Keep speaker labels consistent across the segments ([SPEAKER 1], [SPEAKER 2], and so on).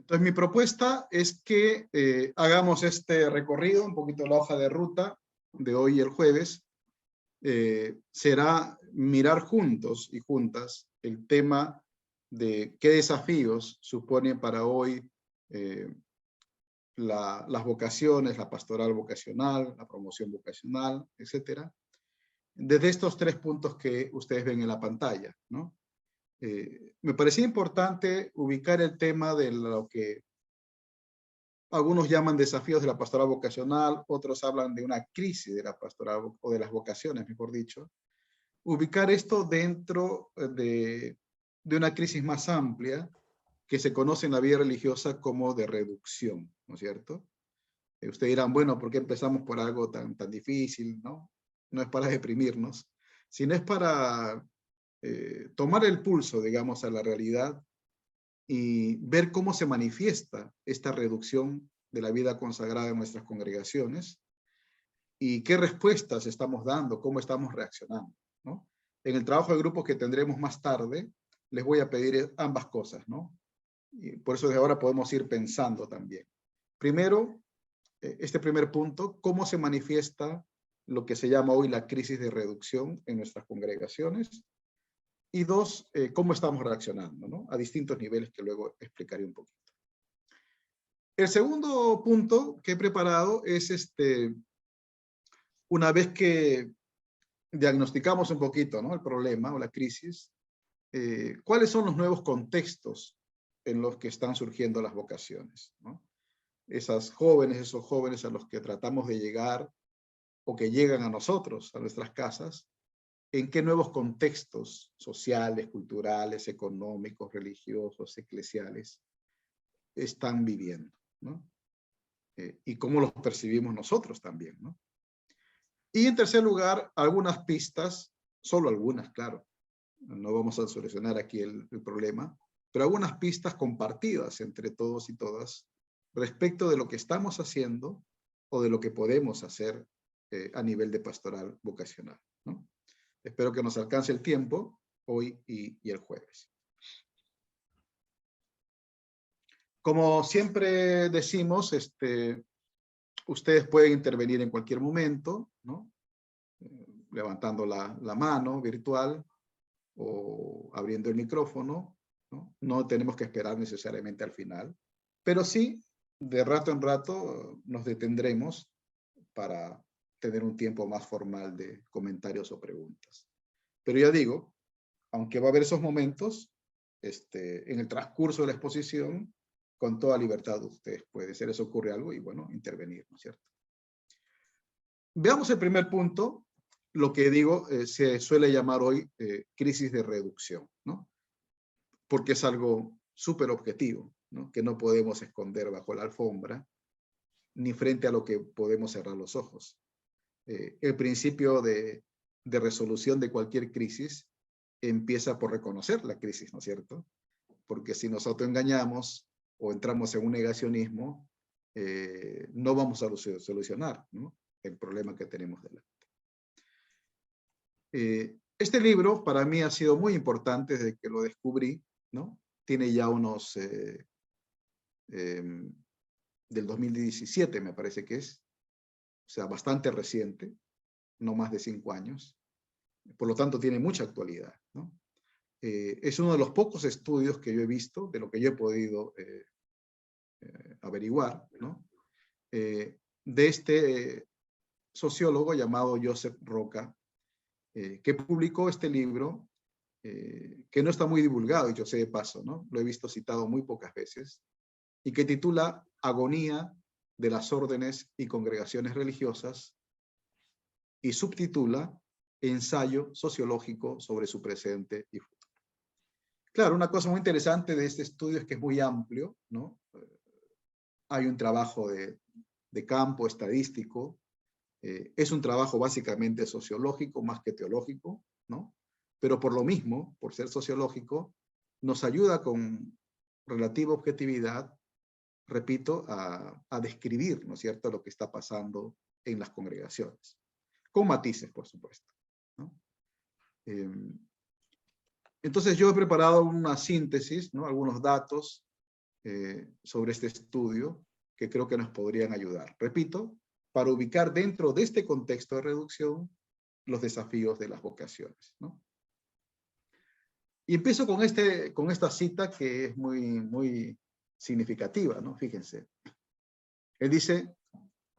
[SPEAKER 1] Entonces, mi propuesta es que hagamos este recorrido, un poquito la hoja de ruta de hoy y el jueves. Será mirar juntos y juntas el tema de qué desafíos supone para hoy las vocaciones, la pastoral vocacional, la promoción vocacional, etcétera, desde estos 3 puntos que ustedes ven en la pantalla, ¿no? Me parecía importante ubicar el tema de lo que algunos llaman desafíos de la pastoral vocacional, otros hablan de una crisis de la pastoral o de las vocaciones, mejor dicho. Ubicar esto dentro de una crisis más amplia que se conoce en la vida religiosa como de reducción, ¿no es cierto? Ustedes dirán, bueno, ¿por qué empezamos por algo tan difícil? ¿No? No es para deprimirnos, sino es para tomar el pulso, digamos, a la realidad y ver cómo se manifiesta esta reducción de la vida consagrada en nuestras congregaciones y qué respuestas estamos dando, cómo estamos reaccionando, ¿no? En el trabajo de grupo que tendremos más tarde, les voy a pedir ambas cosas, ¿no? Y por eso desde ahora podemos ir pensando también. Primero, este primer punto, cómo se manifiesta lo que se llama hoy la crisis de reducción en nuestras congregaciones. Y dos, cómo estamos reaccionando, ¿no? A distintos niveles que luego explicaré un poquito. El segundo punto que he preparado es una vez que diagnosticamos un poquito, ¿no?, el problema o la crisis, ¿cuáles son los nuevos contextos en los que están surgiendo las vocaciones, ¿no? Esos jóvenes a los que tratamos de llegar o que llegan a nosotros, a nuestras casas, ¿en qué nuevos contextos sociales, culturales, económicos, religiosos, eclesiales están viviendo, ¿no? Y cómo los percibimos nosotros también, ¿no? Y en tercer lugar, algunas pistas, solo algunas, claro, no vamos a solucionar aquí el problema, pero algunas pistas compartidas entre todos y todas respecto de lo que estamos haciendo o de lo que podemos hacer a nivel de pastoral vocacional, ¿no? Espero que nos alcance el tiempo hoy y el jueves. Como siempre decimos, ustedes pueden intervenir en cualquier momento, ¿no? Levantando la mano virtual o abriendo el micrófono, ¿no? No tenemos que esperar necesariamente al final, pero sí, de rato en rato nos detendremos para tener un tiempo más formal de comentarios o preguntas. Pero ya digo, aunque va a haber esos momentos, en el transcurso de la exposición, con toda libertad ustedes pueden, si les ocurre algo, y bueno, intervenir, ¿no es cierto? Veamos el primer punto, lo que digo, se suele llamar hoy crisis de reducción, ¿no? Porque es algo súper objetivo, ¿no?, que no podemos esconder bajo la alfombra, ni frente a lo que podemos cerrar los ojos. El principio de resolución de cualquier crisis empieza por reconocer la crisis, ¿no es cierto? Porque si nos autoengañamos o entramos en un negacionismo, no vamos a solucionar, ¿no?, el problema que tenemos delante. Este libro para mí ha sido muy importante desde que lo descubrí, ¿no? Tiene ya unos, del 2017 me parece que es, o sea, bastante reciente, no más de 5 años. Por lo tanto, tiene mucha actualidad, ¿no? Es uno de los pocos estudios que yo he visto, de lo que yo he podido averiguar, ¿no?, de este sociólogo llamado Joseph Roca, que publicó este libro, que no está muy divulgado, y yo sé de paso, ¿no? Lo he visto citado muy pocas veces, y que titula Agonía de las órdenes y congregaciones religiosas, y subtitula Ensayo sociológico sobre su presente y futuro. Claro, una cosa muy interesante de este estudio es que es muy amplio, ¿no? Hay un trabajo de campo estadístico, es un trabajo básicamente sociológico más que teológico, ¿no? Pero por lo mismo, por ser sociológico, nos ayuda con relativa objetividad, repito, a describir, ¿no es cierto?, lo que está pasando en las congregaciones, con matices, por supuesto, ¿no? Entonces yo he preparado una síntesis, ¿no?, algunos datos sobre este estudio que creo que nos podrían ayudar. Repito, para ubicar dentro de este contexto de reducción los desafíos de las vocaciones, ¿no? Y empiezo con esta cita que es muy significativa, ¿no? Fíjense. Él dice,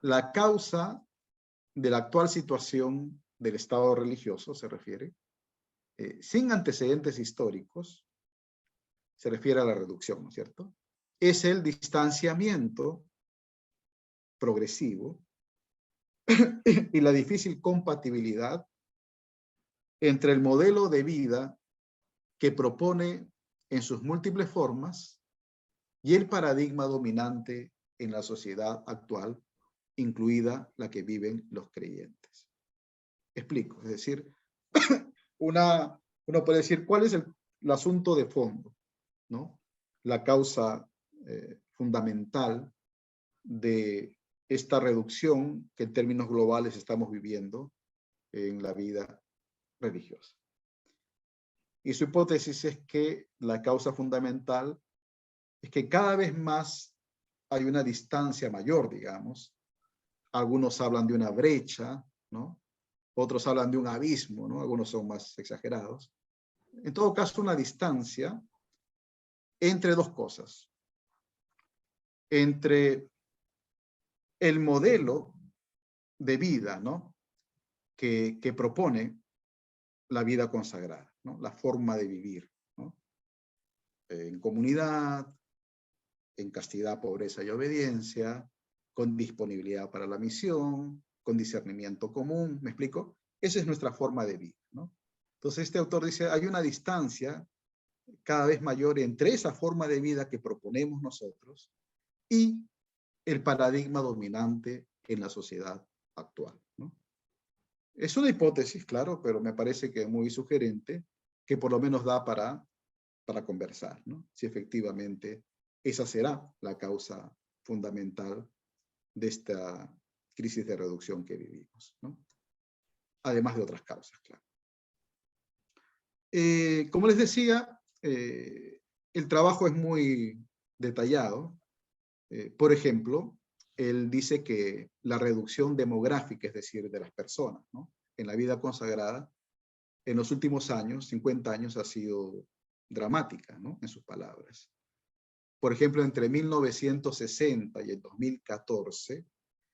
[SPEAKER 1] la causa de la actual situación del Estado religioso, se refiere, sin antecedentes históricos, se refiere a la reducción, ¿no es cierto? Es el distanciamiento progresivo y la difícil compatibilidad entre el modelo de vida que propone en sus múltiples formas y el paradigma dominante en la sociedad actual, incluida la que viven los creyentes. Explico, es decir, uno puede decir cuál es el asunto de fondo, ¿no? La causa fundamental de esta reducción que en términos globales estamos viviendo en la vida religiosa. Y su hipótesis es que la causa fundamental es que cada vez más hay una distancia mayor, digamos. Algunos hablan de una brecha, ¿no? Otros hablan de un abismo, ¿no? Algunos son más exagerados. En todo caso, una distancia entre dos cosas. Entre el modelo de vida, ¿no? que propone la vida consagrada, ¿no? La forma de vivir, ¿no? En comunidad, en castidad, pobreza y obediencia, con disponibilidad para la misión, con discernimiento común, ¿me explico? Esa es nuestra forma de vida, ¿no? Entonces este autor dice, hay una distancia cada vez mayor entre esa forma de vida que proponemos nosotros y el paradigma dominante en la sociedad actual, ¿no? Es una hipótesis, claro, pero me parece que es muy sugerente, que por lo menos da para conversar, ¿no? Si efectivamente esa será la causa fundamental de esta crisis de reducción que vivimos, ¿no? Además de otras causas, claro. Como les decía, el trabajo es muy detallado. Por ejemplo, él dice que la reducción demográfica, es decir, de las personas, ¿no? En la vida consagrada, en los últimos años, 50 años, ha sido dramática, ¿no? En sus palabras. Por ejemplo, entre 1960 y el 2014,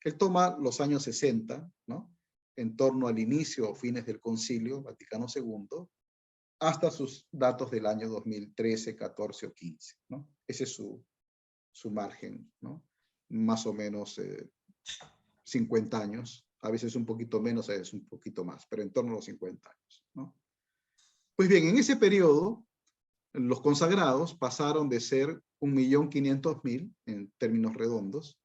[SPEAKER 1] él toma los años 60, ¿no? En torno al inicio o fines del Concilio Vaticano II, hasta sus datos del año 2013, 14 o 15, ¿no? Ese es su margen, ¿no? Más o menos 50 años, a veces un poquito menos, a veces un poquito más, pero en torno a los 50 años, ¿no? Pues bien, en ese periodo, los consagrados pasaron de ser 1.500.000 en términos redondos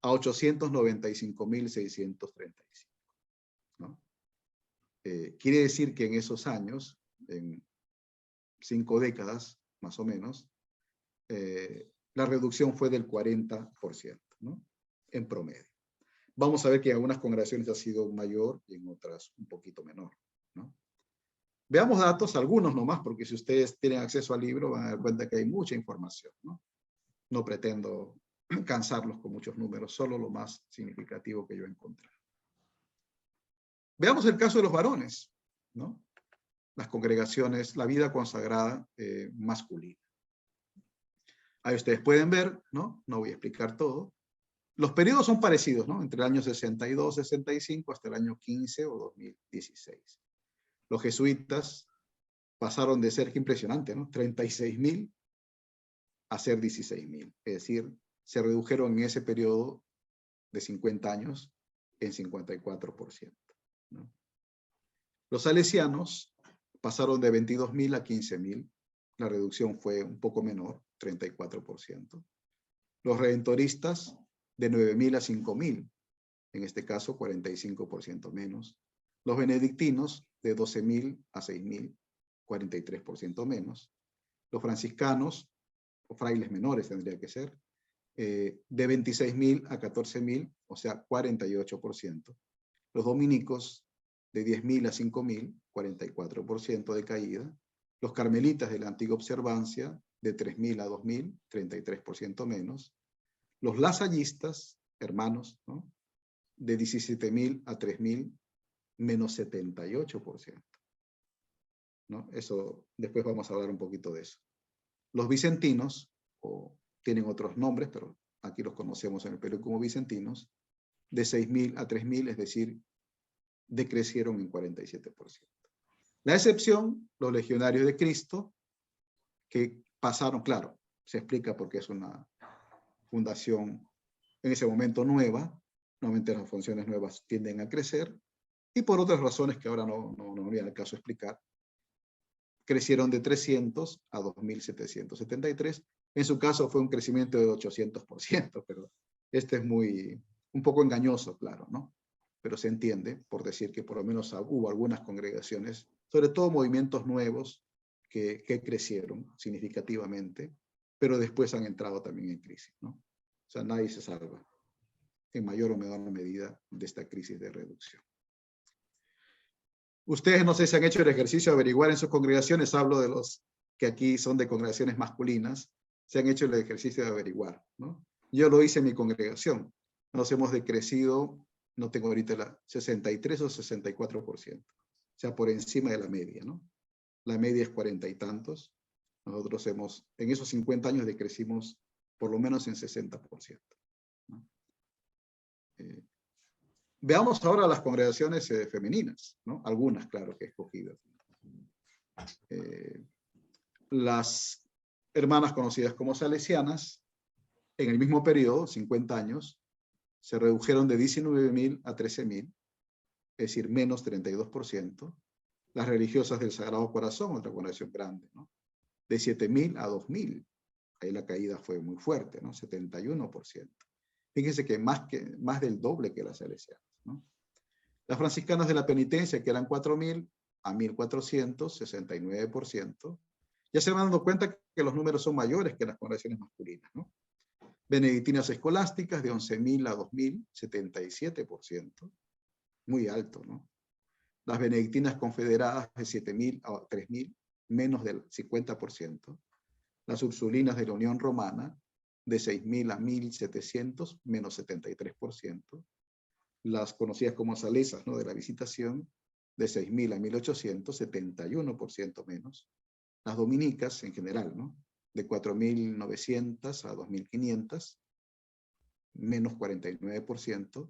[SPEAKER 1] a 895.635, ¿no? Quiere decir que en esos años, en 5 décadas más o menos, la reducción fue del 40%, ¿no? En promedio. Vamos a ver que en algunas congregaciones ha sido mayor y en otras un poquito menor, ¿no? Veamos datos, algunos nomás, porque si ustedes tienen acceso al libro van a dar cuenta que hay mucha información, ¿no? No pretendo cansarlos con muchos números, solo lo más significativo que yo encontré. Veamos el caso de los varones, ¿no? Las congregaciones, la vida consagrada masculina. Ahí ustedes pueden ver, ¿no? No voy a explicar todo. Los periodos son parecidos, ¿no? Entre el año 62, 65 hasta el año 15 o 2016. Los jesuitas pasaron de ser, qué impresionante, ¿no? 36.000 a ser 16.000. Es decir, se redujeron en ese periodo de 50 años en 54%, ¿no? Los salesianos pasaron de 22.000 a 15.000. La reducción fue un poco menor, 34%. Los redentoristas de 9.000 a 5.000, en este caso 45% menos. Los benedictinos de 12.000 a 6.000, 43% menos. Los franciscanos, o frailes menores tendría que ser, de 26.000 a 14.000, o sea, 48%. Los dominicos de 10.000 a 5.000, 44% de caída. Los carmelitas de la antigua observancia de 3.000 a 2.000, 33% menos. Los lasallistas, hermanos, ¿no? De 17.000 a 3.000, menos 78%. ¿No? Eso, después vamos a hablar un poquito de eso. Los vicentinos, o tienen otros nombres, pero aquí los conocemos en el Perú como vicentinos, de 6.000 a 3.000, es decir, decrecieron en 47%. La excepción, los legionarios de Cristo, que pasaron, claro, se explica porque es una fundación en ese momento nueva, normalmente las funciones nuevas tienden a crecer, y por otras razones que ahora no viene al caso explicar, crecieron de 300 a 2.773. En su caso fue un crecimiento de 800%, pero este es un poco engañoso, claro, ¿no? Pero se entiende por decir que por lo menos hubo algunas congregaciones, sobre todo movimientos nuevos, que crecieron significativamente, pero después han entrado también en crisis, ¿no? O sea, nadie se salva, en mayor o menor medida, de esta crisis de reducción. Ustedes no sé si han hecho el ejercicio de averiguar en sus congregaciones, hablo de los que aquí son de congregaciones masculinas, se han hecho el ejercicio de averiguar, ¿no? Yo lo hice en mi congregación, nos hemos decrecido, no tengo ahorita la 63 o 64%, o sea, por encima de la media, ¿no? La media es 40 y tantos, nosotros en esos 50 años decrecimos por lo menos en 60%, ¿no? Veamos ahora las congregaciones femeninas, ¿no? Algunas, claro, que he escogido. Las hermanas conocidas como salesianas, en el mismo periodo, 50 años, se redujeron de 19.000 a 13.000, es decir, menos 32%. Las religiosas del Sagrado Corazón, otra congregación grande, ¿no? De 7.000 a 2.000. Ahí la caída fue muy fuerte, ¿no? 71%. Fíjense que más del doble que las salesianas, ¿no? Las franciscanas de la penitencia, que eran 4.000 a 1.400, 69%. Ya se van dando cuenta que los números son mayores que las congregaciones masculinas, ¿no? Benedictinas escolásticas de 11.000 a 2.000, 77%. Muy alto, ¿no? Las benedictinas confederadas de 7.000 a 3.000, menos del 50%. Las ursulinas de la Unión Romana de 6.000 a 1.700, menos 73%. Las conocidas como salesas, ¿no? De la Visitación, de 6.000 a 1.800, 71% menos. Las dominicas en general, ¿no? De 4.900 a 2.500, menos 49%.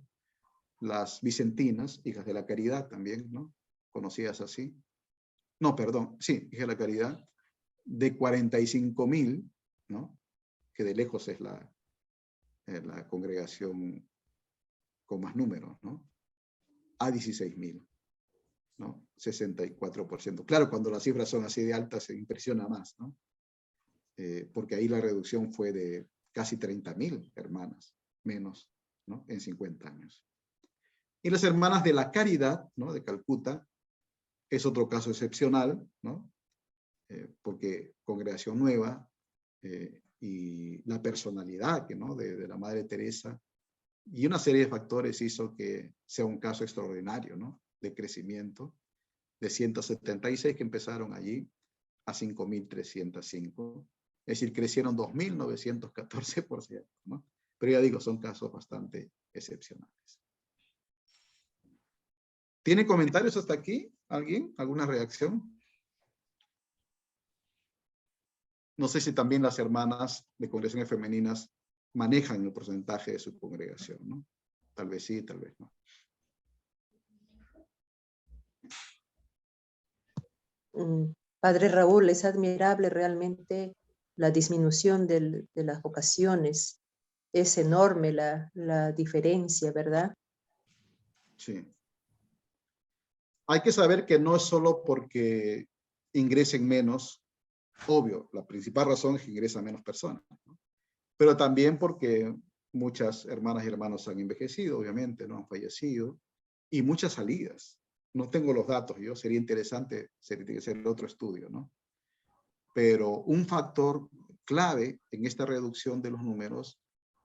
[SPEAKER 1] Las vicentinas, hijas de la caridad también, ¿no? Conocidas así. No, perdón, sí, hijas de la caridad, de 45.000, ¿no? Que de lejos es la congregación con más números, ¿no? A 16.000, ¿no? 64%. Claro, cuando las cifras son así de altas se impresiona más, ¿no? Porque ahí la reducción fue de casi 30.000 hermanas, menos, ¿no? En 50 años. Y las hermanas de la caridad, ¿no? De Calcuta, es otro caso excepcional, ¿no? Porque congregación nueva y la personalidad, ¿no? de la Madre Teresa y una serie de factores hizo que sea un caso extraordinario, ¿no? De crecimiento, de 176 que empezaron allí a 5.305. Es decir, crecieron 2.914%, ¿no? Pero ya digo, son casos bastante excepcionales. ¿Tiene comentarios hasta aquí? ¿Alguien? ¿Alguna reacción? No sé si también las hermanas de congregaciones femeninas manejan el porcentaje de su congregación, ¿no? Tal vez sí, tal vez no.
[SPEAKER 2] Padre Raúl, es admirable realmente la disminución de las vocaciones. Es enorme la diferencia, ¿verdad?
[SPEAKER 1] Sí. Hay que saber que no es solo porque ingresen menos, obvio, la principal razón es que ingresan menos personas, ¿no? Pero también porque muchas hermanas y hermanos han envejecido, obviamente, no han fallecido, y muchas salidas. No tengo los datos, sería interesante hacer otro estudio, ¿no? Pero un factor clave en esta reducción de los números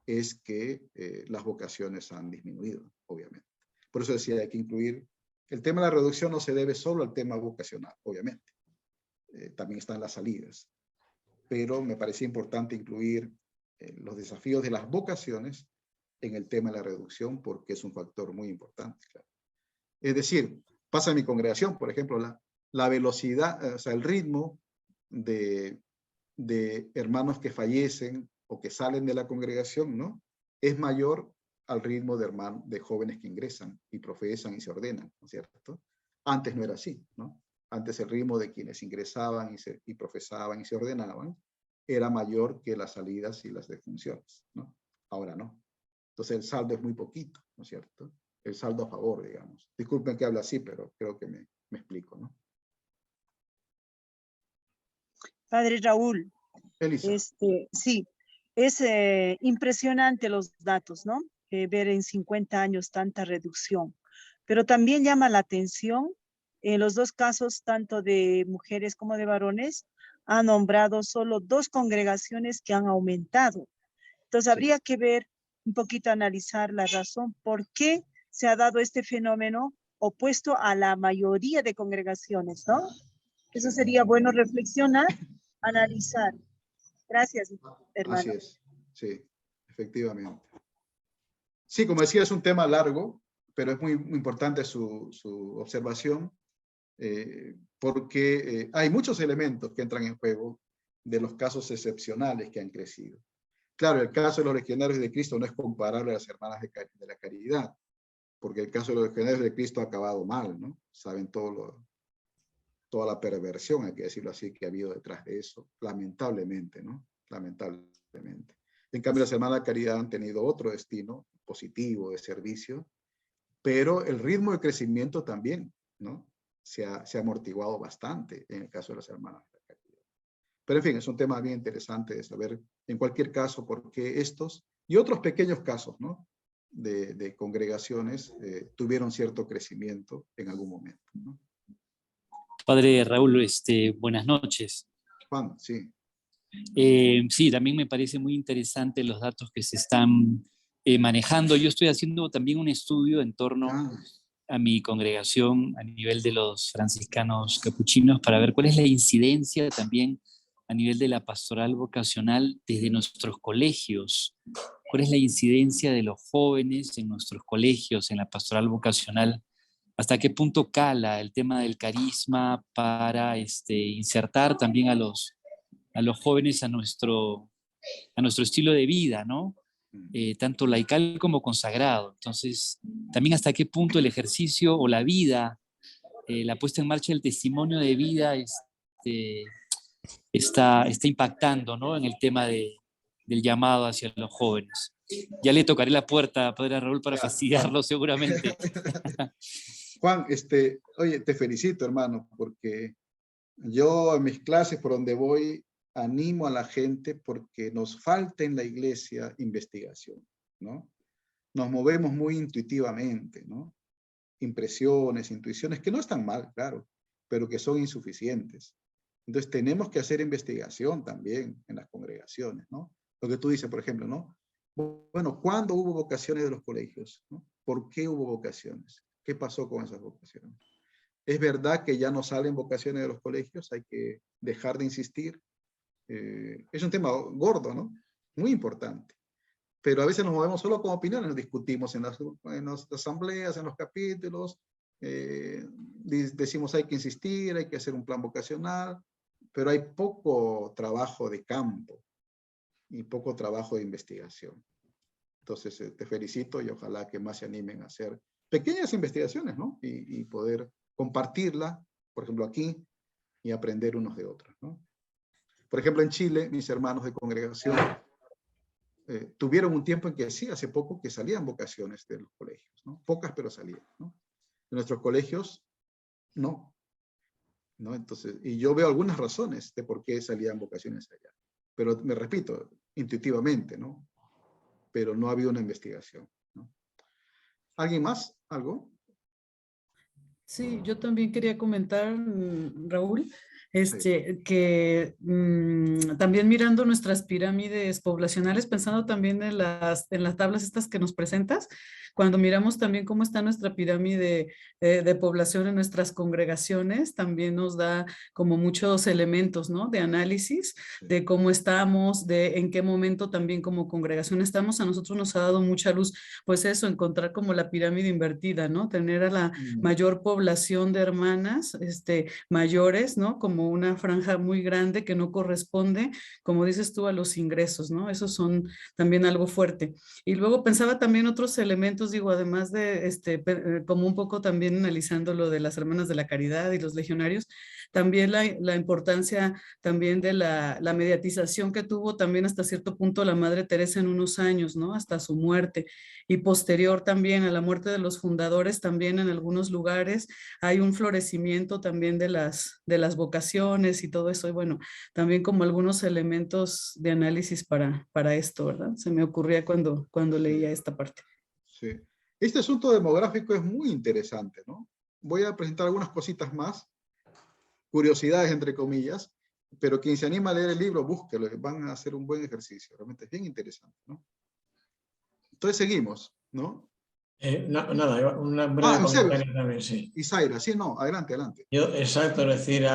[SPEAKER 1] es que las vocaciones han disminuido, obviamente. Por eso decía, hay que incluir, el tema de la reducción no se debe solo al tema vocacional, obviamente. También están las salidas. pero me parecía importante incluir los desafíos de las vocaciones en el tema de la reducción, porque es un factor muy importante. Claro. Es decir, pasa en mi congregación, por ejemplo, la velocidad, o sea, el ritmo de hermanos que fallecen o que salen de la congregación, ¿no? Es mayor al ritmo de jóvenes que ingresan y profesan y se ordenan, ¿no es cierto? Antes no era así, ¿no? Antes el ritmo de quienes ingresaban y profesaban y se ordenaban era mayor que las salidas y las defunciones, ¿no? Ahora no. Entonces el saldo es muy poquito, ¿no es cierto? El saldo a favor, digamos. Disculpen que hable así, pero creo que me explico, ¿no?
[SPEAKER 3] Padre Raúl,
[SPEAKER 1] Elisa.
[SPEAKER 3] sí, es impresionante los datos, ¿no? Ver en 50 años tanta reducción, pero también llama la atención en los dos casos, tanto de mujeres como de varones, ha nombrado solo 2 congregaciones que han aumentado. Entonces habría que ver un poquito, analizar la razón por qué se ha dado este fenómeno opuesto a la mayoría de congregaciones, ¿no? Eso sería bueno reflexionar, analizar. Gracias, hermano.
[SPEAKER 1] Así es, sí, efectivamente. Sí, como decía, es un tema largo, pero es muy, muy importante su observación, porque hay muchos elementos que entran en juego de los casos excepcionales que han crecido. Claro, el caso de los legionarios de Cristo no es comparable a las hermanas de la caridad, porque el caso de los legionarios de Cristo ha acabado mal, ¿no? Saben toda la perversión, hay que decirlo así, que ha habido detrás de eso, lamentablemente, ¿no? Lamentablemente. En cambio, las hermanas de caridad han tenido otro destino positivo de servicio, pero el ritmo de crecimiento también, ¿no? Se ha amortiguado bastante en el caso de las hermanas de la caridad. Pero en fin, es un tema bien interesante de saber, en cualquier caso, por qué estos y otros pequeños casos, ¿no? De congregaciones tuvieron cierto crecimiento en algún momento, ¿no?
[SPEAKER 4] Padre Raúl, buenas noches.
[SPEAKER 1] Juan, sí.
[SPEAKER 4] Sí, también me parece muy interesante los datos que se están manejando. Yo estoy haciendo también un estudio en torno a mi congregación a nivel de los franciscanos capuchinos para ver cuál es la incidencia también a nivel de la pastoral vocacional desde nuestros colegios. ¿Cuál es la incidencia de los jóvenes en nuestros colegios, en la pastoral vocacional? ¿Hasta qué punto cala el tema del carisma para insertar también a los jóvenes a nuestro estilo de vida, ¿no? Tanto laical como consagrado. Entonces, también hasta qué punto el ejercicio o la vida, la puesta en marcha del testimonio de vida está impactando, ¿no? En el tema del llamado hacia los jóvenes. Ya le tocaré la puerta a Padre Raúl para fastidiarlo seguramente.
[SPEAKER 1] Juan, oye, te felicito, hermano, porque yo en mis clases por donde voy animo a la gente porque nos falta en la iglesia investigación, ¿no? Nos movemos muy intuitivamente, ¿no? Impresiones, intuiciones, que no están mal, claro, pero que son insuficientes. Entonces tenemos que hacer investigación también en las congregaciones, ¿no? Lo que tú dices, por ejemplo, ¿no? Bueno, ¿cuándo hubo vocaciones de los colegios? ¿No? ¿Por qué hubo vocaciones? ¿Qué pasó con esas vocaciones? Es verdad que ya no salen vocaciones de los colegios, hay que dejar de insistir. Es un tema gordo, ¿no? Muy importante. Pero a veces nos movemos solo con opiniones, nos discutimos en las asambleas, en los capítulos, decimos hay que insistir, hay que hacer un plan vocacional, pero hay poco trabajo de campo y poco trabajo de investigación. Entonces, te felicito y ojalá que más se animen a hacer pequeñas investigaciones, ¿no? Y poder compartirla, por ejemplo, aquí, y aprender unos de otros, ¿no? Por ejemplo, en Chile, mis hermanos de congregación tuvieron un tiempo en que sí, hace poco, que salían vocaciones de los colegios, ¿no? Pocas, pero salían, ¿no? En nuestros colegios, no. ¿No? Entonces, y yo veo algunas razones de por qué salían vocaciones allá. Pero me repito, intuitivamente, ¿no? Pero no ha habido una investigación, ¿no? ¿Alguien más? ¿Algo?
[SPEAKER 5] Sí, yo también quería comentar, Raúl,
[SPEAKER 1] Sí.
[SPEAKER 5] que también mirando nuestras pirámides poblacionales, pensando también en las tablas estas que nos presentas, cuando miramos también cómo está nuestra pirámide de población en nuestras congregaciones, también nos da como muchos elementos, ¿no? De análisis de cómo estamos, de en qué momento también como congregación estamos. A nosotros nos ha dado mucha luz, pues eso, encontrar como la pirámide invertida, ¿no? Tener a la mayor población de hermanas mayores, ¿no? Como una franja muy grande que no corresponde, como dices tú, a los ingresos, ¿no? Esos son también algo fuerte. Y luego pensaba también otros elementos, digo, además de, como un poco también analizando lo de las hermanas de la caridad y los legionarios, también la importancia también de la mediatización que tuvo también hasta cierto punto la Madre Teresa en unos años, ¿no? Hasta su muerte. Y posterior también a la muerte de los fundadores, también en algunos lugares hay un florecimiento también de las vocaciones y todo eso. Y bueno, también como algunos elementos de análisis para esto, ¿verdad? Se me ocurría cuando leía esta parte.
[SPEAKER 1] Sí. Este asunto demográfico es muy interesante, ¿no? Voy a presentar algunas cositas más, curiosidades entre comillas, pero quien se anima a leer el libro, búsquelo, van a hacer un buen ejercicio, realmente es bien interesante, ¿no? Entonces seguimos, ¿no?
[SPEAKER 6] Nada, un breve
[SPEAKER 1] Eusebio
[SPEAKER 6] comentario también, sí.
[SPEAKER 1] y Zaira, sí, no, adelante, adelante.
[SPEAKER 6] Yo, exacto, es decir,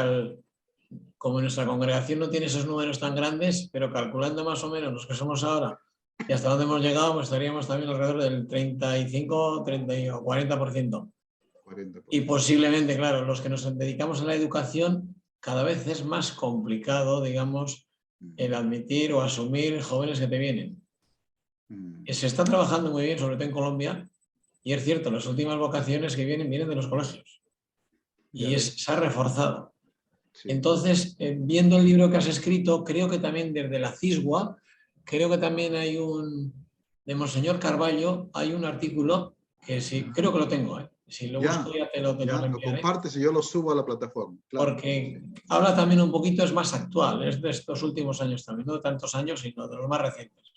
[SPEAKER 6] como nuestra congregación no tiene esos números tan grandes, pero calculando más o menos los que somos ahora y hasta dónde hemos llegado, pues estaríamos también alrededor del 35, 30 o 40%.
[SPEAKER 1] 40%.
[SPEAKER 6] Y posiblemente, claro, los que nos dedicamos a la educación, cada vez es más complicado, digamos, el admitir o asumir jóvenes que te vienen. Se está trabajando muy bien, sobre todo en Colombia, y es cierto, las últimas vocaciones que vienen de los colegios. Y se ha reforzado. Sí. Entonces, viendo el libro que has escrito, creo que también desde la CISGUA, creo que también hay de Monseñor Carballo, hay un artículo que sí, creo que lo tengo, ¿eh? Si lo busco ya te lo
[SPEAKER 1] lo compartes y yo lo subo a la plataforma. Claro.
[SPEAKER 6] Porque habla también un poquito, es más actual, es de estos últimos años también, no de tantos años, sino de los más recientes.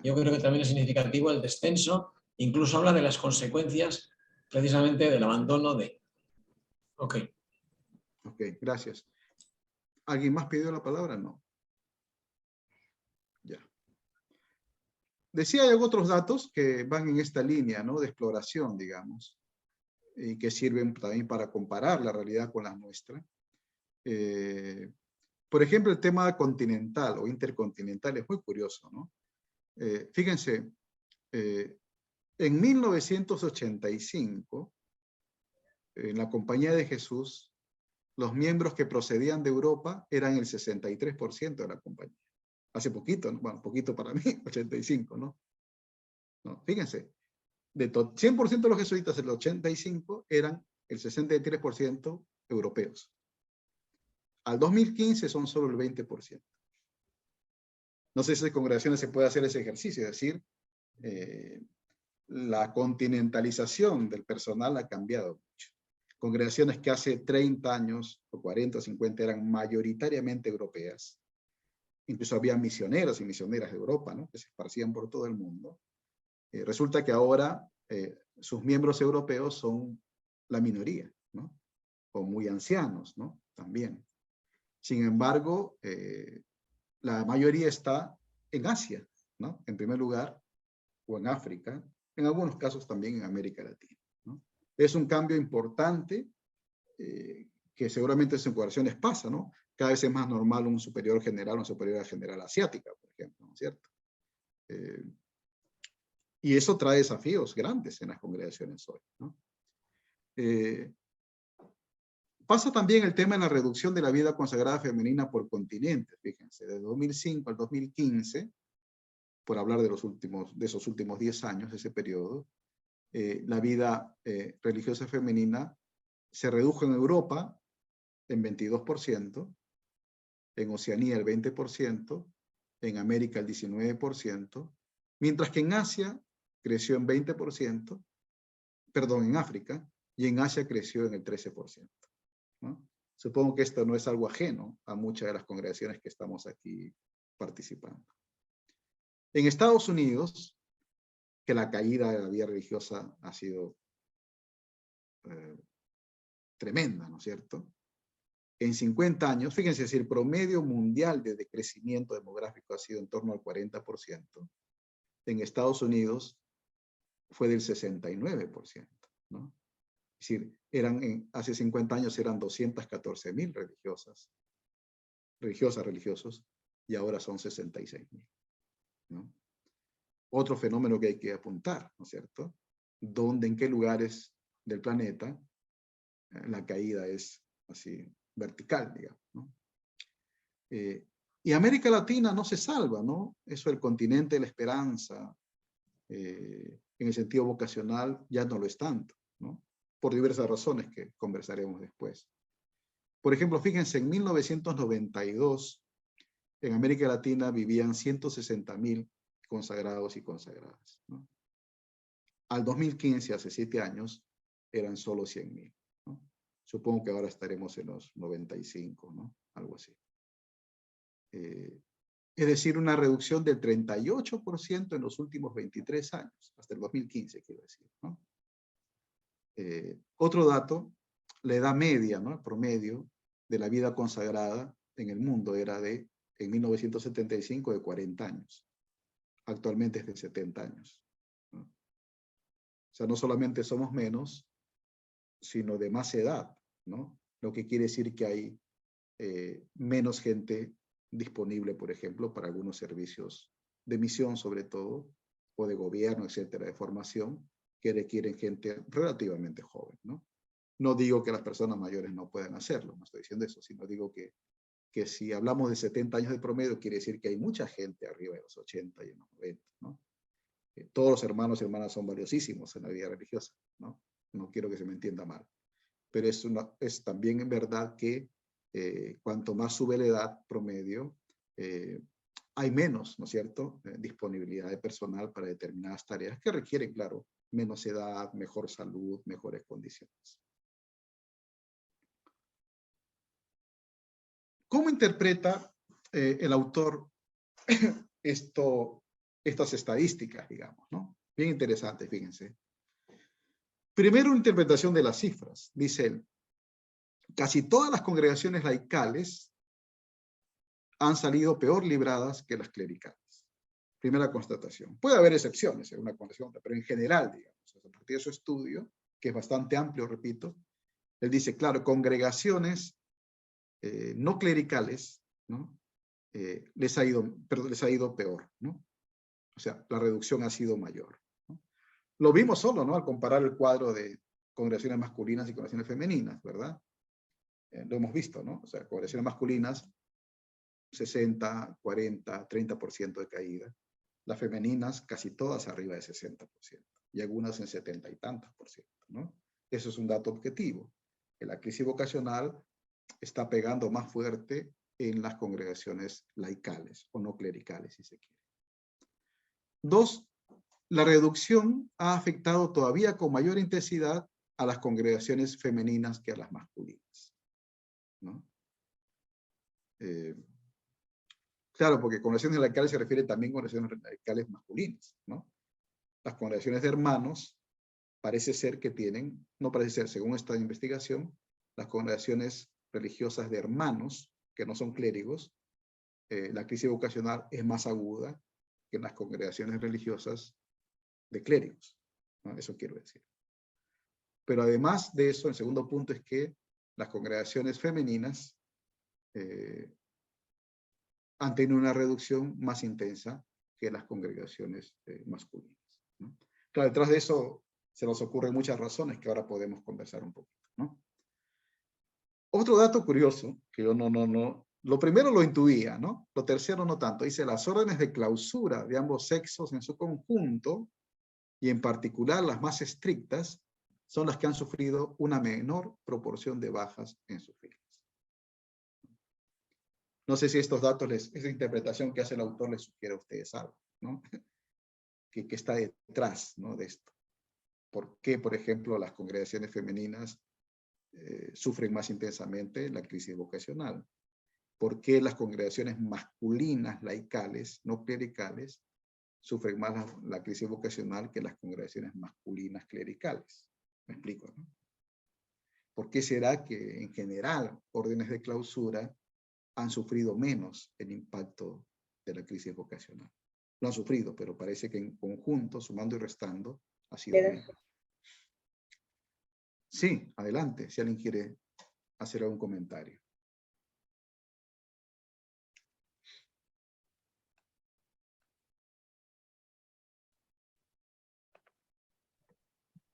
[SPEAKER 6] Yo creo que también es significativo el descenso, incluso habla de las consecuencias precisamente del abandono de... Ok.
[SPEAKER 1] Ok, gracias. ¿Alguien más pidió la palabra? No. Ya. Decía, hay otros datos que van en esta línea, ¿no? De exploración, digamos, y que sirven también para comparar la realidad con la nuestra. Por ejemplo, el tema continental o intercontinental es muy curioso, ¿no? Fíjense, en 1985, en la Compañía de Jesús, los miembros que procedían de Europa eran el 63% de la compañía. Hace poquito, ¿no? Bueno, poquito para mí, 85, ¿no? No, fíjense, de 100% de los jesuitas, el 85 eran el 63% europeos. Al 2015 son solo el 20%. No sé si en congregaciones se puede hacer ese ejercicio, es decir, la continentalización del personal ha cambiado mucho. Congregaciones que hace 30 años, o 40 o 50, eran mayoritariamente europeas. Incluso había misioneros y misioneras de Europa, ¿no? Que se esparcían por todo el mundo. Resulta que ahora sus miembros europeos son la minoría, ¿no? O muy ancianos, ¿no? También. Sin embargo, la mayoría está en Asia, ¿no? En primer lugar, o en África, en algunos casos también en América Latina, ¿no? Es un cambio importante que seguramente en sus congregaciones pasa, ¿no? Cada vez es más normal un superior general, una superiora general asiática, por ejemplo, ¿no es cierto? Y eso trae desafíos grandes en las congregaciones hoy, ¿no? Pasa también el tema de la reducción de la vida consagrada femenina por continentes, fíjense, de 2005 al 2015, por hablar de esos últimos 10 años, ese periodo, la vida religiosa femenina se redujo en Europa en 22%, en Oceanía el 20%, en América el 19%, mientras que en Asia creció en 20%, perdón, en África, y en Asia creció en el 13%. ¿No? Supongo que esto no es algo ajeno a muchas de las congregaciones que estamos aquí participando. En Estados Unidos, que la caída de la vida religiosa ha sido tremenda, ¿no es cierto? En 50 años, fíjense, si el promedio mundial de decrecimiento demográfico ha sido en torno al 40%, en Estados Unidos fue del 69%, ¿no? Es decir, hace 50 años eran 214.000 religiosos, y ahora son 66.000, ¿no? Otro fenómeno que hay que apuntar, ¿no es cierto? En qué lugares del planeta la caída es así vertical, digamos, ¿no? Y América Latina no se salva, ¿no? Eso, el continente de la esperanza, en el sentido vocacional, ya no lo es tanto, ¿no? Por diversas razones que conversaremos después. Por ejemplo, fíjense, en 1992, en América Latina vivían 160.000 consagrados y consagradas, ¿no? Al 2015, hace 7 años, eran solo 100.000, ¿no? Supongo que ahora estaremos en los 95, ¿no? Algo así. Es decir, una reducción del 38% en los últimos 23 años, hasta el 2015, quiero decir, ¿no? Otro dato, la edad media, ¿no? El promedio de la vida consagrada en el mundo era en 1975, de 40 años. Actualmente es de 70 años, ¿no? O sea, no solamente somos menos, sino de más edad, ¿no? Lo que quiere decir que hay menos gente disponible, por ejemplo, para algunos servicios de misión, sobre todo, o de gobierno, etcétera, de formación, que requieren gente relativamente joven, ¿no? No digo que las personas mayores no puedan hacerlo, no estoy diciendo eso, sino digo que si hablamos de 70 años de promedio, quiere decir que hay mucha gente arriba de los 80 y en los 90, ¿no? Todos los hermanos y hermanas son valiosísimos en la vida religiosa, ¿no? No quiero que se me entienda mal. Pero es también en verdad que cuanto más sube la edad promedio, hay menos, ¿no es cierto?, disponibilidad de personal para determinadas tareas que requieren, claro, menos edad, mejor salud, mejores condiciones. ¿Cómo interpreta el autor estas estadísticas, digamos, ¿no? Bien interesante, fíjense. Primero, una interpretación de las cifras. Dice él, casi todas las congregaciones laicales han salido peor libradas que las clericales. Primera constatación. Puede haber excepciones en una congregación, pero en general, digamos, a partir de su estudio, que es bastante amplio, repito, él dice, claro, congregaciones no clericales, ¿no? les ha ido peor, ¿no? O sea, la reducción ha sido mayor, ¿no? Lo vimos solo, ¿no? Al comparar el cuadro de congregaciones masculinas y congregaciones femeninas, ¿verdad? Lo hemos visto, ¿no? O sea, congregaciones masculinas, 60, 40, 30% de caída. Las femeninas, casi todas arriba de 60%. Y algunas en 70 y tantos %, ¿no? Eso es un dato objetivo. Que la crisis vocacional está pegando más fuerte en las congregaciones laicales o no clericales, si se quiere. 2, la reducción ha afectado todavía con mayor intensidad a las congregaciones femeninas que a las masculinas, ¿no? Claro, porque congregaciones laicales se refiere también a congregaciones laicales masculinas, ¿no? Las congregaciones de hermanos parece ser que tienen, no parece ser, según esta investigación, las congregaciones religiosas de hermanos, que no son clérigos, la crisis vocacional es más aguda que en las congregaciones religiosas de clérigos, ¿no? Eso quiero decir. Pero además de eso, el segundo punto es que las congregaciones femeninas han tenido una reducción más intensa que las congregaciones masculinas, ¿no? Claro, detrás de eso se nos ocurren muchas razones que ahora podemos conversar un poquito, ¿no? Otro dato curioso, que yo lo primero lo intuía, ¿no? Lo tercero no tanto. Dice, las órdenes de clausura de ambos sexos en su conjunto, y en particular las más estrictas, son las que han sufrido una menor proporción de bajas en sus filas. No sé si estos datos, esa interpretación que hace el autor les sugiere a ustedes algo, ¿no? que está detrás, ¿no?, de esto. ¿Por qué, por ejemplo, las congregaciones femeninas sufren más intensamente la crisis vocacional? ¿Por qué las congregaciones masculinas laicales, no clericales, sufren más la crisis vocacional que las congregaciones masculinas clericales? Me explico, ¿no? ¿Por qué será que en general órdenes de clausura han sufrido menos el impacto de la crisis vocacional? Lo han sufrido, pero parece que en conjunto, sumando y restando, ha sido menos. Sí, adelante, si alguien quiere hacer algún comentario.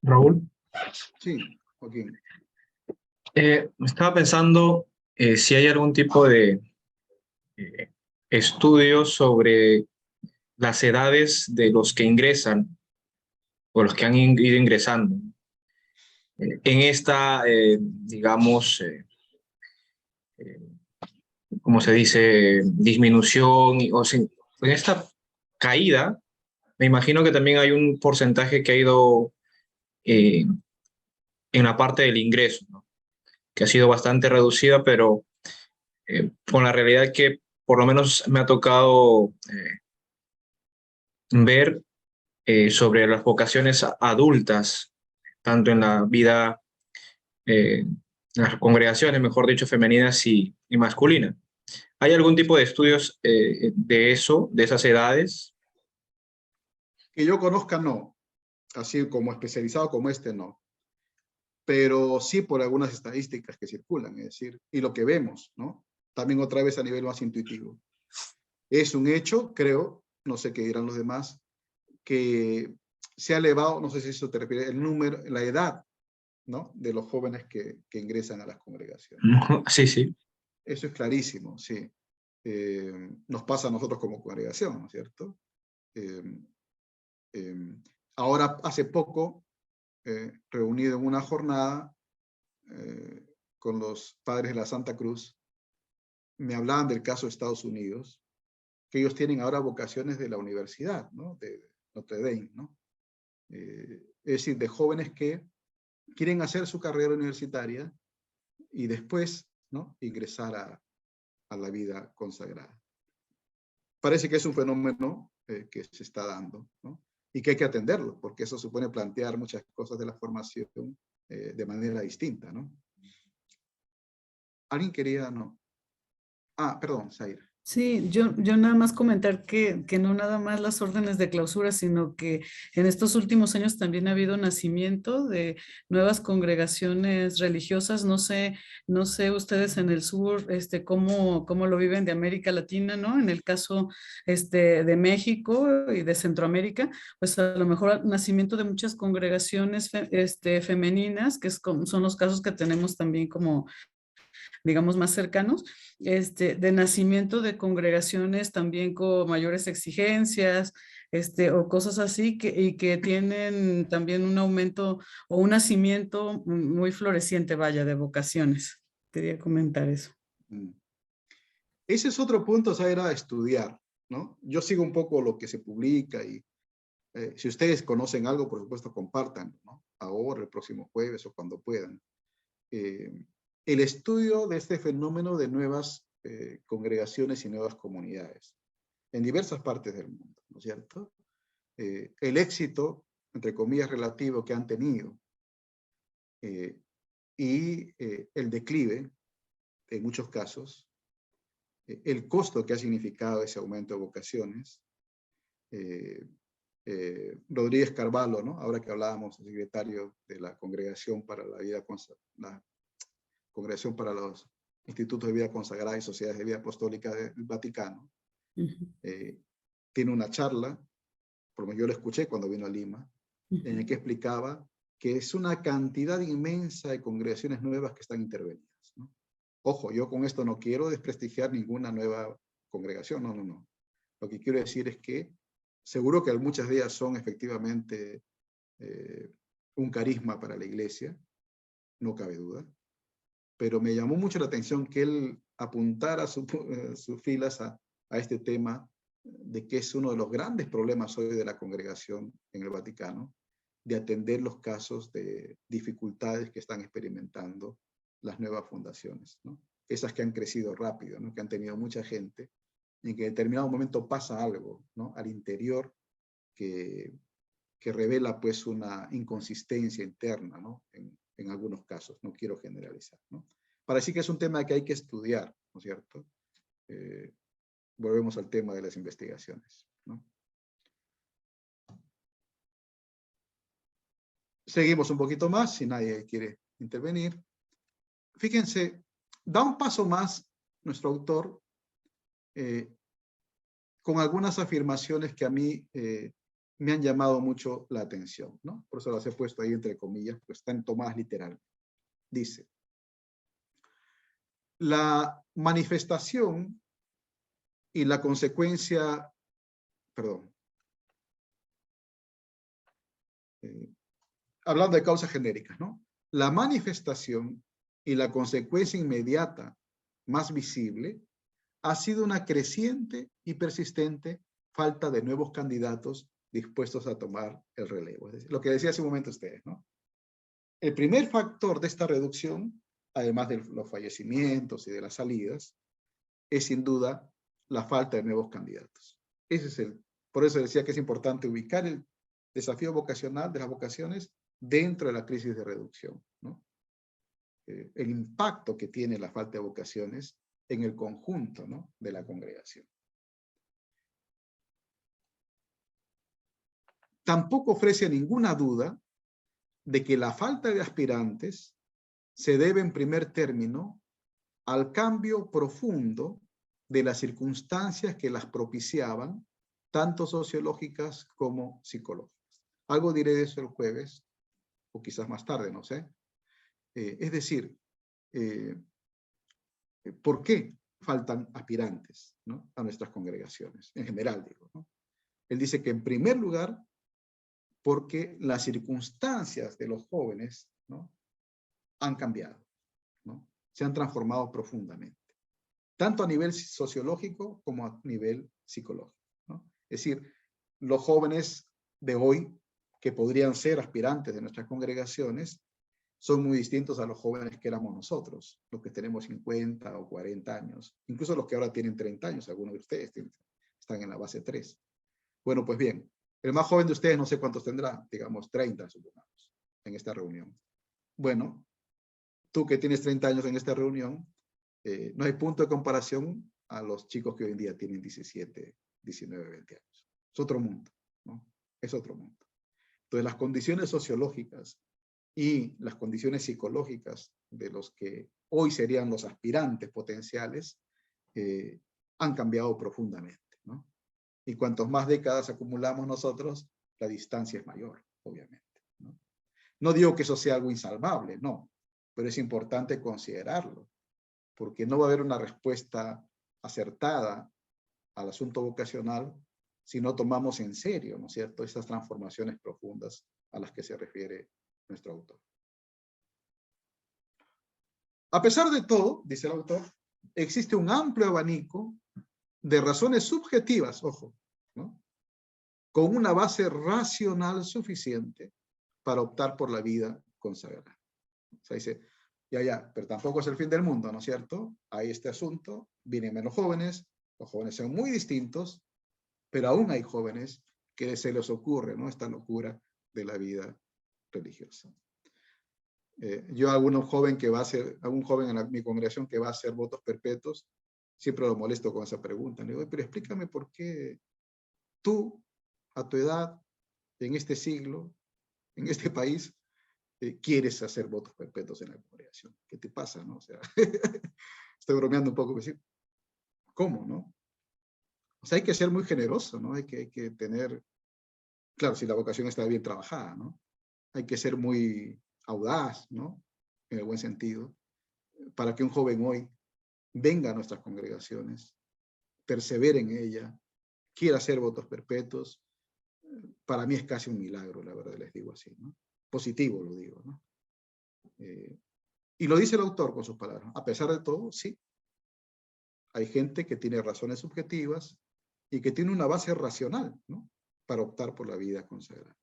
[SPEAKER 7] Raúl.
[SPEAKER 1] Sí, Joaquín.
[SPEAKER 7] Estaba pensando si hay algún tipo de estudio sobre las edades de los que ingresan o los que han ido ingresando en esta, digamos, ¿cómo se dice? Disminución en esta caída. Me imagino que también hay un porcentaje que ha ido en la parte del ingreso, ¿no? Que ha sido bastante reducida, pero con la realidad que por lo menos me ha tocado ver sobre las vocaciones adultas, tanto en la vida, las congregaciones, mejor dicho, femeninas y masculinas. ¿Hay algún tipo de estudios de eso, de esas edades?
[SPEAKER 1] Que yo conozca, no. Así como especializado como este, no. Pero sí por algunas estadísticas que circulan, es decir, y lo que vemos, ¿no? También otra vez a nivel más intuitivo. Es un hecho, creo, no sé qué dirán los demás, que se ha elevado, no sé si eso te refiere, el número, la edad, ¿no? De los jóvenes que ingresan a las congregaciones.
[SPEAKER 7] Sí, sí.
[SPEAKER 1] Eso es clarísimo, sí. Nos pasa a nosotros como congregación, ¿no es cierto? Ahora, hace poco, reunido en una jornada con los padres de la Santa Cruz, me hablaban del caso de Estados Unidos, que ellos tienen ahora vocaciones de la universidad, ¿no? De Notre Dame, ¿no? Es decir, de jóvenes que quieren hacer su carrera universitaria y después, ¿no? Ingresar a la vida consagrada. Parece que es un fenómeno que se está dando, ¿no? Y que hay que atenderlo, porque eso supone plantear muchas cosas de la formación de manera distinta, ¿no? ¿Alguien quería? No. Ah, perdón, Zaira.
[SPEAKER 5] Sí, yo nada más comentar que no nada más las órdenes de clausura, sino que en estos últimos años también ha habido nacimiento de nuevas congregaciones religiosas. No sé ustedes en el sur, cómo lo viven de América Latina, ¿no? En el caso, de México y de Centroamérica, pues a lo mejor nacimiento de muchas congregaciones, femeninas, que son los casos que tenemos también como digamos, más cercanos, de nacimiento de congregaciones también con mayores exigencias, o cosas así, y que tienen también un aumento o un nacimiento muy floreciente, vaya, de vocaciones. Quería comentar eso.
[SPEAKER 1] Ese es otro punto, Zaira, a estudiar, ¿no? Yo sigo un poco lo que se publica y si ustedes conocen algo, por supuesto, compartan, ¿no? Ahora, el próximo jueves o cuando puedan. El estudio de este fenómeno de nuevas congregaciones y nuevas comunidades en diversas partes del mundo, ¿no es cierto? El éxito, entre comillas, relativo que han tenido y el declive, en muchos casos, el costo que ha significado ese aumento de vocaciones. Rodríguez Carvalho, ¿no? Ahora que hablábamos, el secretario de la Congregación para la Vida la Congregación para los Institutos de Vida Consagrada y Sociedades de Vida Apostólica del Vaticano, tiene una charla, por lo menos yo lo escuché cuando vino a Lima, en el que explicaba que es una cantidad inmensa de congregaciones nuevas que están intervenidas, ¿no? Ojo, yo con esto no quiero desprestigiar ninguna nueva congregación, no. Lo que quiero decir es que seguro que muchas de ellas son efectivamente un carisma para la iglesia, no cabe duda, pero me llamó mucho la atención que él apuntara sus filas a este tema de que es uno de los grandes problemas hoy de la congregación en el Vaticano, de atender los casos de dificultades que están experimentando las nuevas fundaciones, ¿no? Esas que han crecido rápido, ¿no? Que han tenido mucha gente, y que en determinado momento pasa algo, ¿no? Al interior que revela pues una inconsistencia interna, ¿no? En en algunos casos, no quiero generalizar, ¿no? Parece que es un tema que hay que estudiar, ¿no es cierto? Volvemos al tema de las investigaciones, ¿no? Seguimos un poquito más, si nadie quiere intervenir. Fíjense, da un paso más nuestro autor con algunas afirmaciones que a mí me han llamado mucho la atención, ¿no? Por eso las he puesto ahí entre comillas, porque están tomadas literal. Dice, la manifestación y la consecuencia, perdón, hablando de causas genéricas, ¿no? La manifestación y la consecuencia inmediata más visible ha sido una creciente y persistente falta de nuevos candidatos dispuestos a tomar el relevo. Es decir, lo que decía hace un momento ustedes, ¿no? El primer factor de esta reducción, además de los fallecimientos y de las salidas, es sin duda la falta de nuevos candidatos. Ese es por eso decía que es importante ubicar el desafío vocacional de las vocaciones dentro de la crisis de reducción, ¿no? El impacto que tiene la falta de vocaciones en el conjunto, ¿no?, de la congregación. Tampoco ofrece ninguna duda de que la falta de aspirantes se debe en primer término al cambio profundo de las circunstancias que las propiciaban, tanto sociológicas como psicológicas. Algo diré de eso el jueves, o quizás más tarde, no sé. Es decir, ¿por qué faltan aspirantes, ¿no?, a nuestras congregaciones? En general, digo, ¿no? Él dice que en primer lugar, porque las circunstancias de los jóvenes, ¿no?, han cambiado, ¿no? Se han transformado profundamente, tanto a nivel sociológico como a nivel psicológico, ¿no? Es decir, los jóvenes de hoy, que podrían ser aspirantes de nuestras congregaciones, son muy distintos a los jóvenes que éramos nosotros, los que tenemos 50 o 40 años, incluso los que ahora tienen 30 años, algunos de ustedes están en la base 3. Bueno, pues bien, el más joven de ustedes no sé cuántos tendrá, digamos 30, supongamos, en esta reunión. Bueno, tú que tienes 30 años en esta reunión, no hay punto de comparación a los chicos que hoy en día tienen 17, 19, 20 años. Es otro mundo, ¿no? Es otro mundo. Entonces, las condiciones sociológicas y las condiciones psicológicas de los que hoy serían los aspirantes potenciales han cambiado profundamente, ¿no? Y cuantos más décadas acumulamos nosotros, la distancia es mayor, obviamente, ¿no? No digo que eso sea algo insalvable, no, pero es importante considerarlo, porque no va a haber una respuesta acertada al asunto vocacional si no tomamos en serio, ¿no es cierto?, esas transformaciones profundas a las que se refiere nuestro autor. A pesar de todo, dice el autor, existe un amplio abanico de razones subjetivas, ojo, ¿no?, con una base racional suficiente para optar por la vida consagrada. O sea, dice, ya, pero tampoco es el fin del mundo, ¿no es cierto? Hay este asunto, vienen menos jóvenes, los jóvenes son muy distintos, pero aún hay jóvenes que se les ocurre, ¿no?, esta locura de la vida religiosa. Yo a algún joven en mi congregación que va a hacer votos perpetuos, siempre lo molesto con esa pregunta. Le digo, pero explícame por qué tú, a tu edad, en este siglo, en este país, quieres hacer votos perpetuos en la congregación. ¿Qué te pasa, no? O sea, estoy bromeando un poco, decir, ¿cómo, no? O sea, hay que ser muy generoso, ¿no? Hay que tener, claro, si la vocación está bien trabajada, ¿no? Hay que ser muy audaz, ¿no?, en el buen sentido, para que un joven hoy venga a nuestras congregaciones, persevere en ella, quiera hacer votos perpetuos. Para mí es casi un milagro, la verdad, les digo así, ¿no? Positivo lo digo, ¿no? Y lo dice el autor con sus palabras. A pesar de todo, sí, hay gente que tiene razones subjetivas y que tiene una base racional, ¿no?, para optar por la vida consagrada.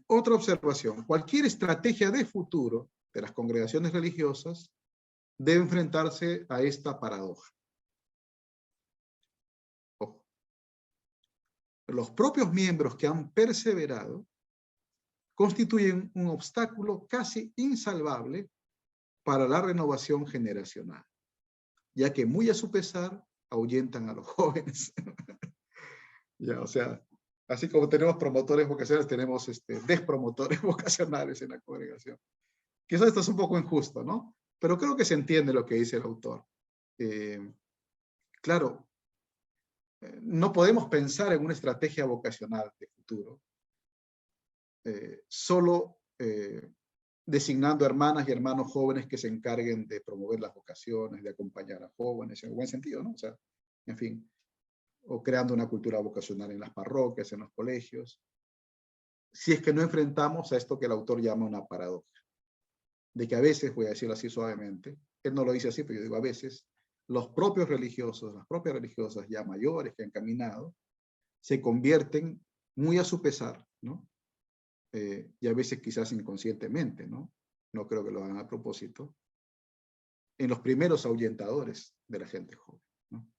[SPEAKER 1] Otra observación, cualquier estrategia de futuro de las congregaciones religiosas debe enfrentarse a esta paradoja. Ojo. Los propios miembros que han perseverado constituyen un obstáculo casi insalvable para la renovación generacional, ya que muy a su pesar ahuyentan a los jóvenes. Ya, o sea, así como tenemos promotores vocacionales, tenemos despromotores vocacionales en la congregación. Quizás esto es un poco injusto, ¿no? Pero creo que se entiende lo que dice el autor. Claro, no podemos pensar en una estrategia vocacional de futuro solo designando hermanas y hermanos jóvenes que se encarguen de promover las vocaciones, de acompañar a jóvenes, en buen sentido, ¿no? O sea, en fin, o creando una cultura vocacional en las parroquias, en los colegios, si es que no enfrentamos a esto que el autor llama una paradoja, de que a veces, voy a decirlo así suavemente, él no lo dice así, pero yo digo a veces, los propios religiosos, las propias religiosas ya mayores que han caminado, se convierten muy a su pesar, ¿no? Y a veces quizás inconscientemente, ¿no? No creo que lo hagan a propósito, en los primeros ahuyentadores de la gente joven, ¿no?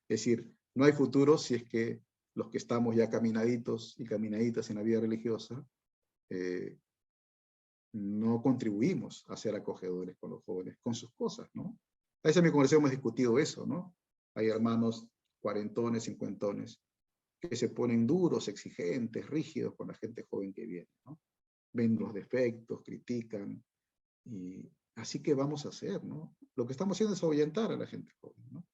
[SPEAKER 1] Es decir, no hay futuro si es que los que estamos ya caminaditos y caminaditas en la vida religiosa no contribuimos a ser acogedores con los jóvenes, con sus cosas, ¿no? A veces en mi congregación hemos discutido eso, ¿no? Hay hermanos cuarentones, cincuentones, que se ponen duros, exigentes, rígidos con la gente joven que viene, ¿no? Ven los defectos, critican, y así que vamos a hacer, ¿no? Lo que estamos haciendo es ahuyentar a la gente joven, ¿no?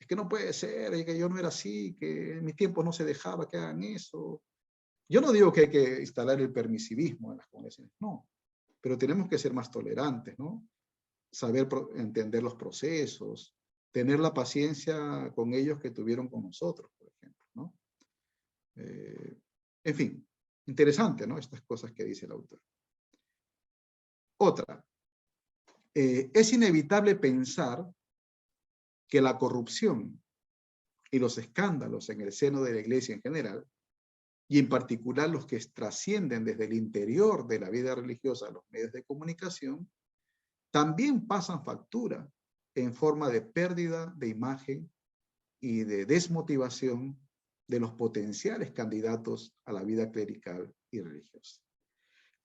[SPEAKER 1] Es que no puede ser, que yo no era así, que en mi tiempo no se dejaba que hagan eso. Yo no digo que hay que instalar el permisivismo en las congregaciones, no, pero tenemos que ser más tolerantes, ¿no? Saber entender los procesos, tener la paciencia con ellos que tuvieron con nosotros, por ejemplo, ¿no? En fin, interesante, ¿no? Estas cosas que dice el autor. Otra, es inevitable pensar que la corrupción y los escándalos en el seno de la iglesia en general, y en particular los que trascienden desde el interior de la vida religiosa a los medios de comunicación, también pasan factura en forma de pérdida de imagen y de desmotivación de los potenciales candidatos a la vida clerical y religiosa.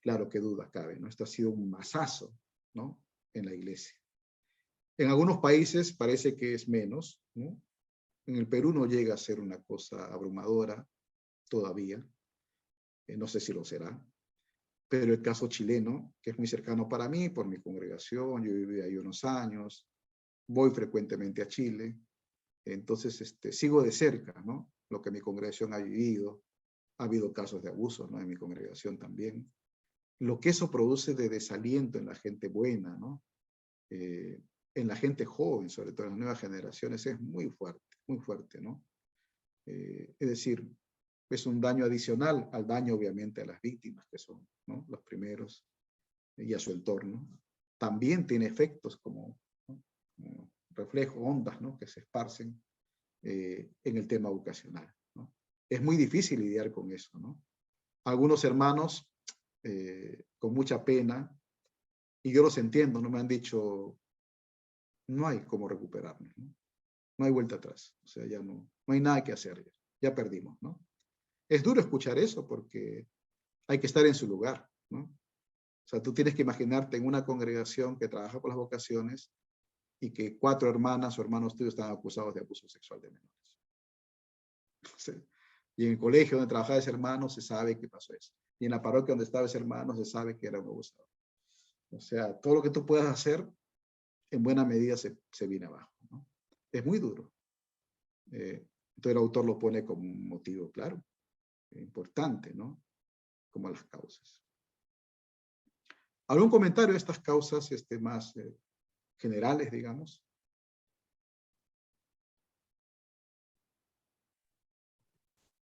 [SPEAKER 1] Claro que duda cabe, ¿no? Esto ha sido un masazo, ¿no? En la iglesia. En algunos países parece que es menos, ¿no? En el Perú no llega a ser una cosa abrumadora todavía, no sé si lo será, pero el caso chileno, que es muy cercano para mí, por mi congregación, yo viví ahí unos años, voy frecuentemente a Chile, entonces sigo de cerca, ¿no? Lo que mi congregación ha vivido, ha habido casos de abuso, ¿no? En mi congregación también. Lo que eso produce de desaliento en la gente buena, ¿no? En la gente joven, sobre todo en las nuevas generaciones, es muy fuerte, ¿no? Es decir, es un daño adicional al daño, obviamente, a las víctimas, que son, ¿no? Los primeros, y a su entorno. También tiene efectos como, ¿no? Como reflejos, ondas, ¿no? Que se esparcen en el tema vocacional, ¿no? Es muy difícil lidiar con eso, ¿no? Algunos hermanos, con mucha pena, y yo los entiendo, ¿no? Me han dicho, no hay cómo recuperarnos, ¿no? No hay vuelta atrás, o sea, ya no hay nada que hacer, ya perdimos, ¿no? Es duro escuchar eso porque hay que estar en su lugar, ¿no? O sea, tú tienes que imaginarte en una congregación que trabaja por las vocaciones y que 4 hermanas o hermanos tuyos están acusados de abuso sexual de menores. O sea, y en el colegio donde trabajaba ese hermano se sabe que pasó eso. Y en la parroquia donde estaba ese hermano se sabe que era un abusador. O sea, todo lo que tú puedas hacer, en buena medida se viene abajo, ¿no? Es muy duro. Entonces el autor lo pone como un motivo, claro, importante, ¿no? Como las causas. ¿Algún comentario de estas causas más generales, digamos?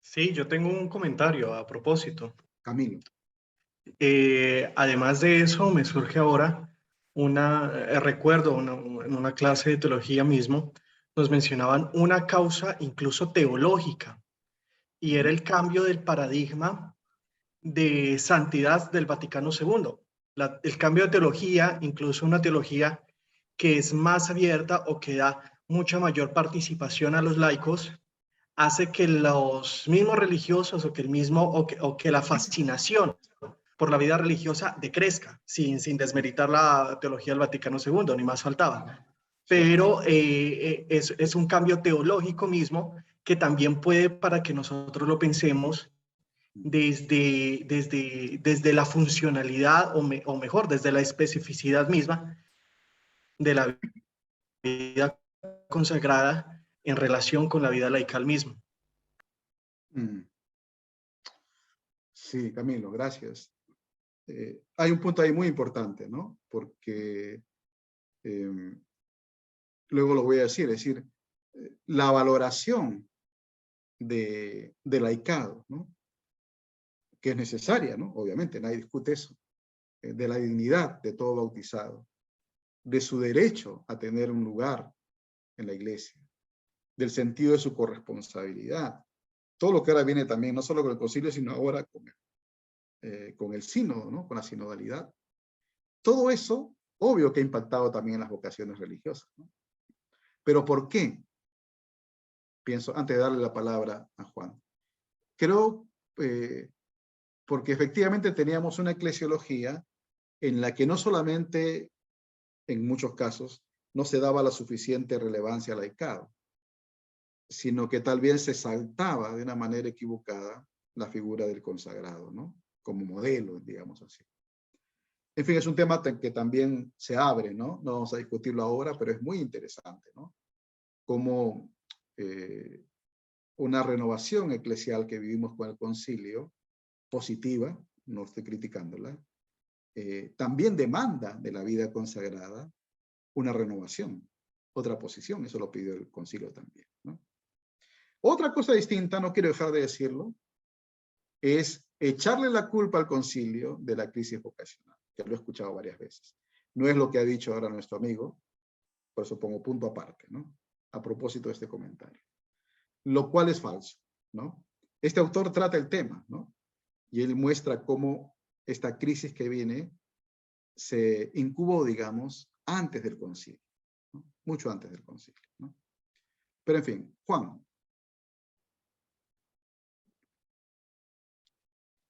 [SPEAKER 8] Sí, yo tengo un comentario a propósito.
[SPEAKER 1] Camilo.
[SPEAKER 8] Además de eso, me surge ahora recuerdo en una clase de teología mismo, nos mencionaban una causa incluso teológica, y era el cambio del paradigma de santidad del Vaticano II. El cambio de teología, incluso una teología que es más abierta o que da mucha mayor participación a los laicos, hace que los mismos religiosos o que la fascinación por la vida religiosa decrezca, sin desmeritar la teología del Vaticano II, ni más faltaba. Pero es un cambio teológico mismo que también puede, para que nosotros lo pensemos, desde la funcionalidad o mejor, desde la especificidad misma de la vida consagrada en relación con la vida laical misma.
[SPEAKER 1] Sí, Camilo, gracias. Hay un punto ahí muy importante, ¿no? Porque luego lo voy a decir, es decir, la valoración de laicado, ¿no? Que es necesaria, ¿no? Obviamente, nadie discute eso, de la dignidad de todo bautizado, de su derecho a tener un lugar en la iglesia, del sentido de su corresponsabilidad. Todo lo que ahora viene también, no solo con el concilio, sino ahora con el sínodo, ¿no? Con la sinodalidad. Todo eso, obvio que ha impactado también en las vocaciones religiosas, ¿no? ¿Pero por qué? Pienso, antes de darle la palabra a Juan. Creo, porque efectivamente teníamos una eclesiología en la que no solamente, en muchos casos, no se daba la suficiente relevancia al laicado, sino que tal vez se saltaba de una manera equivocada la figura del consagrado, ¿no? Como modelo, digamos así. En fin, es un tema que también se abre, ¿no? No vamos a discutirlo ahora, pero es muy interesante, ¿no? Como una renovación eclesial que vivimos con el concilio, positiva, no estoy criticándola, también demanda de la vida consagrada una renovación, otra posición, eso lo pidió el concilio también, ¿no? Otra cosa distinta, no quiero dejar de decirlo, es echarle la culpa al concilio de la crisis vocacional, que lo he escuchado varias veces. No es lo que ha dicho ahora nuestro amigo, por eso pongo punto aparte, ¿no? A propósito de este comentario. Lo cual es falso, ¿no? Este autor trata el tema, ¿no? Y él muestra cómo esta crisis que viene se incubó, digamos, antes del concilio, ¿no? Mucho antes del concilio, ¿no? Pero en fin, Juan.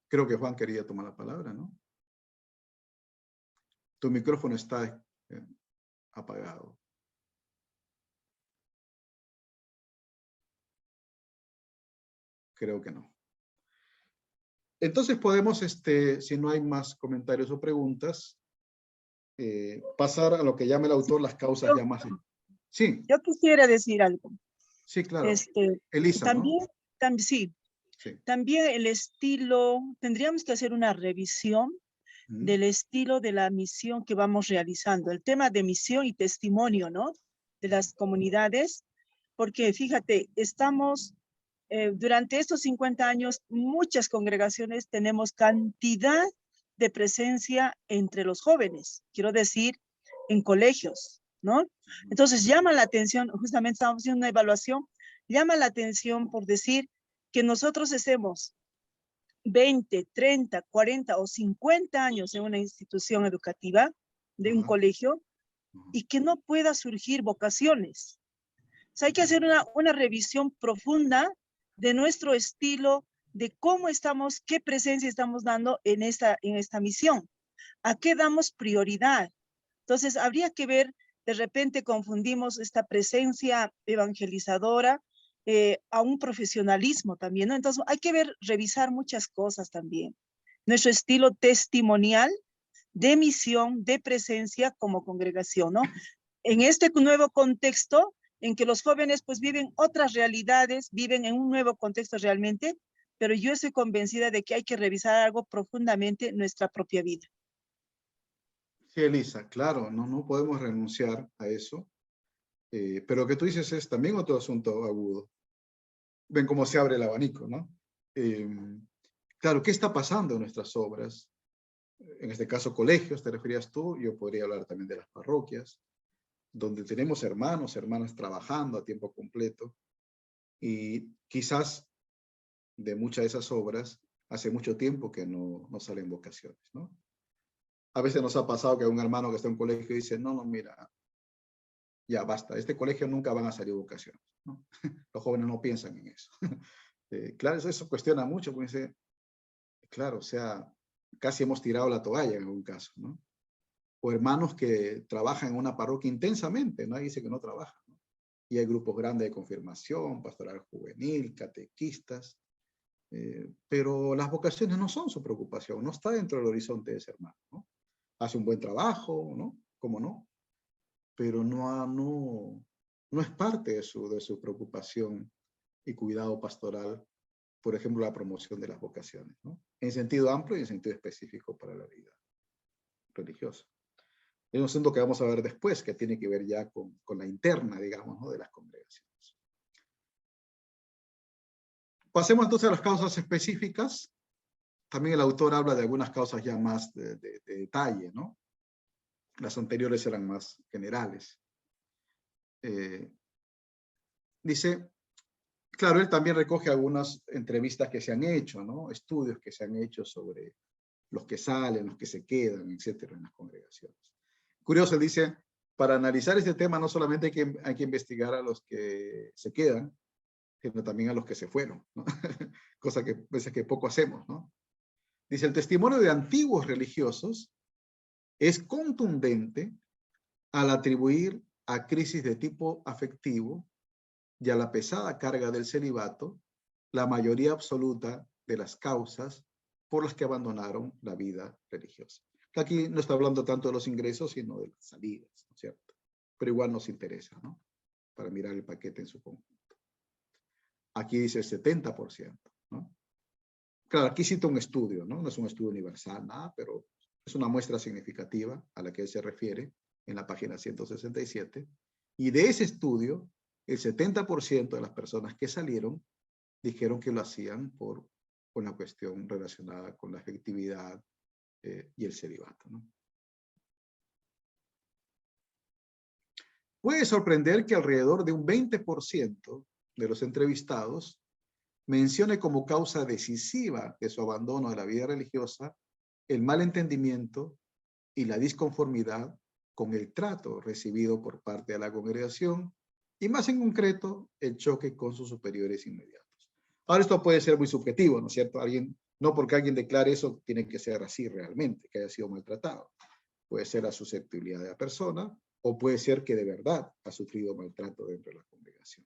[SPEAKER 1] Creo que Juan quería tomar la palabra, ¿no? Tu micrófono está apagado. Creo que no. Entonces podemos, si no hay más comentarios o preguntas, pasar a lo que llama el autor las causas ya más... Sí.
[SPEAKER 3] Yo quisiera decir algo.
[SPEAKER 1] Sí, claro. Elisa,
[SPEAKER 3] también,
[SPEAKER 1] ¿no?
[SPEAKER 3] sí. También el estilo, tendríamos que hacer una revisión del estilo de la misión que vamos realizando. El tema de misión y testimonio, ¿no? De las comunidades, porque fíjate, estamos... durante estos 50 años, muchas congregaciones tenemos cantidad de presencia entre los jóvenes, quiero decir, en colegios, ¿no? Entonces llama la atención, justamente estamos haciendo una evaluación, llama la atención por decir que nosotros estemos 20, 30, 40 o 50 años en una institución educativa, de un colegio, y que no pueda surgir vocaciones. O sea, hay que hacer una revisión profunda de nuestro estilo, de cómo estamos, qué presencia estamos dando en esta misión, a qué damos prioridad. Entonces, habría que ver, de repente confundimos esta presencia evangelizadora a un profesionalismo también, ¿no? Entonces, hay que ver, revisar muchas cosas también. Nuestro estilo testimonial de misión, de presencia como congregación, ¿no? En este nuevo contexto, en que los jóvenes pues viven otras realidades, viven en un nuevo contexto realmente, pero yo estoy convencida de que hay que revisar algo profundamente nuestra propia vida.
[SPEAKER 1] Sí, Elisa, claro, no podemos renunciar a eso, pero lo que tú dices es también otro asunto agudo. Ven cómo se abre el abanico, ¿no? Claro, ¿qué está pasando en nuestras obras? En este caso, colegios, te referías tú, yo podría hablar también de las parroquias, donde tenemos hermanos, hermanas trabajando a tiempo completo, y quizás de muchas de esas obras hace mucho tiempo que no salen vocaciones, ¿no? A veces nos ha pasado que un hermano que está en un colegio dice, no, mira, ya basta, este colegio nunca van a salir vocaciones, ¿no? Los jóvenes no piensan en eso. Claro, eso cuestiona mucho, porque dice, claro, o sea, casi hemos tirado la toalla en algún caso, ¿no? O hermanos que trabajan en una parroquia intensamente, nadie dice que no trabajan, ¿no? Y hay grupos grandes de confirmación, pastoral juvenil, catequistas, pero las vocaciones no son su preocupación, no está dentro del horizonte de ese hermano, ¿no? Hace un buen trabajo, ¿no? ¿Cómo no? Pero no es parte de su preocupación y cuidado pastoral, por ejemplo, la promoción de las vocaciones, ¿no? En sentido amplio y en sentido específico para la vida religiosa. Es un asunto que vamos a ver después, que tiene que ver ya con la interna, digamos, ¿no? De las congregaciones. Pasemos entonces a las causas específicas. También el autor habla de algunas causas ya más de detalle, ¿no? Las anteriores eran más generales. Dice, claro, él también recoge algunas entrevistas que se han hecho, ¿no? Estudios que se han hecho sobre los que salen, los que se quedan, etcétera, en las congregaciones. Curioso, él dice, para analizar este tema no solamente hay que investigar a los que se quedan, sino también a los que se fueron, ¿no? Cosa que veces que poco hacemos, ¿no? Dice, el testimonio de antiguos religiosos es contundente al atribuir a crisis de tipo afectivo y a la pesada carga del celibato la mayoría absoluta de las causas por las que abandonaron la vida religiosa. Que aquí no está hablando tanto de los ingresos, sino de las salidas, ¿no es cierto? Pero igual nos interesa, ¿no? Para mirar el paquete en su conjunto. Aquí dice el 70%, ¿no? Claro, aquí cita un estudio, ¿no? No es un estudio universal, nada, pero es una muestra significativa a la que él se refiere en la página 167. Y de ese estudio, el 70% de las personas que salieron dijeron que lo hacían por una cuestión relacionada con la afectividad y el celibato, ¿no? Puede sorprender que alrededor de un 20% de los entrevistados mencione como causa decisiva de su abandono de la vida religiosa el mal entendimiento y la disconformidad con el trato recibido por parte de la congregación y más en concreto el choque con sus superiores inmediatos. Ahora esto puede ser muy subjetivo, ¿no es cierto? No porque alguien declare eso tiene que ser así realmente, que haya sido maltratado. Puede ser la susceptibilidad de la persona o puede ser que de verdad ha sufrido maltrato dentro de la congregación.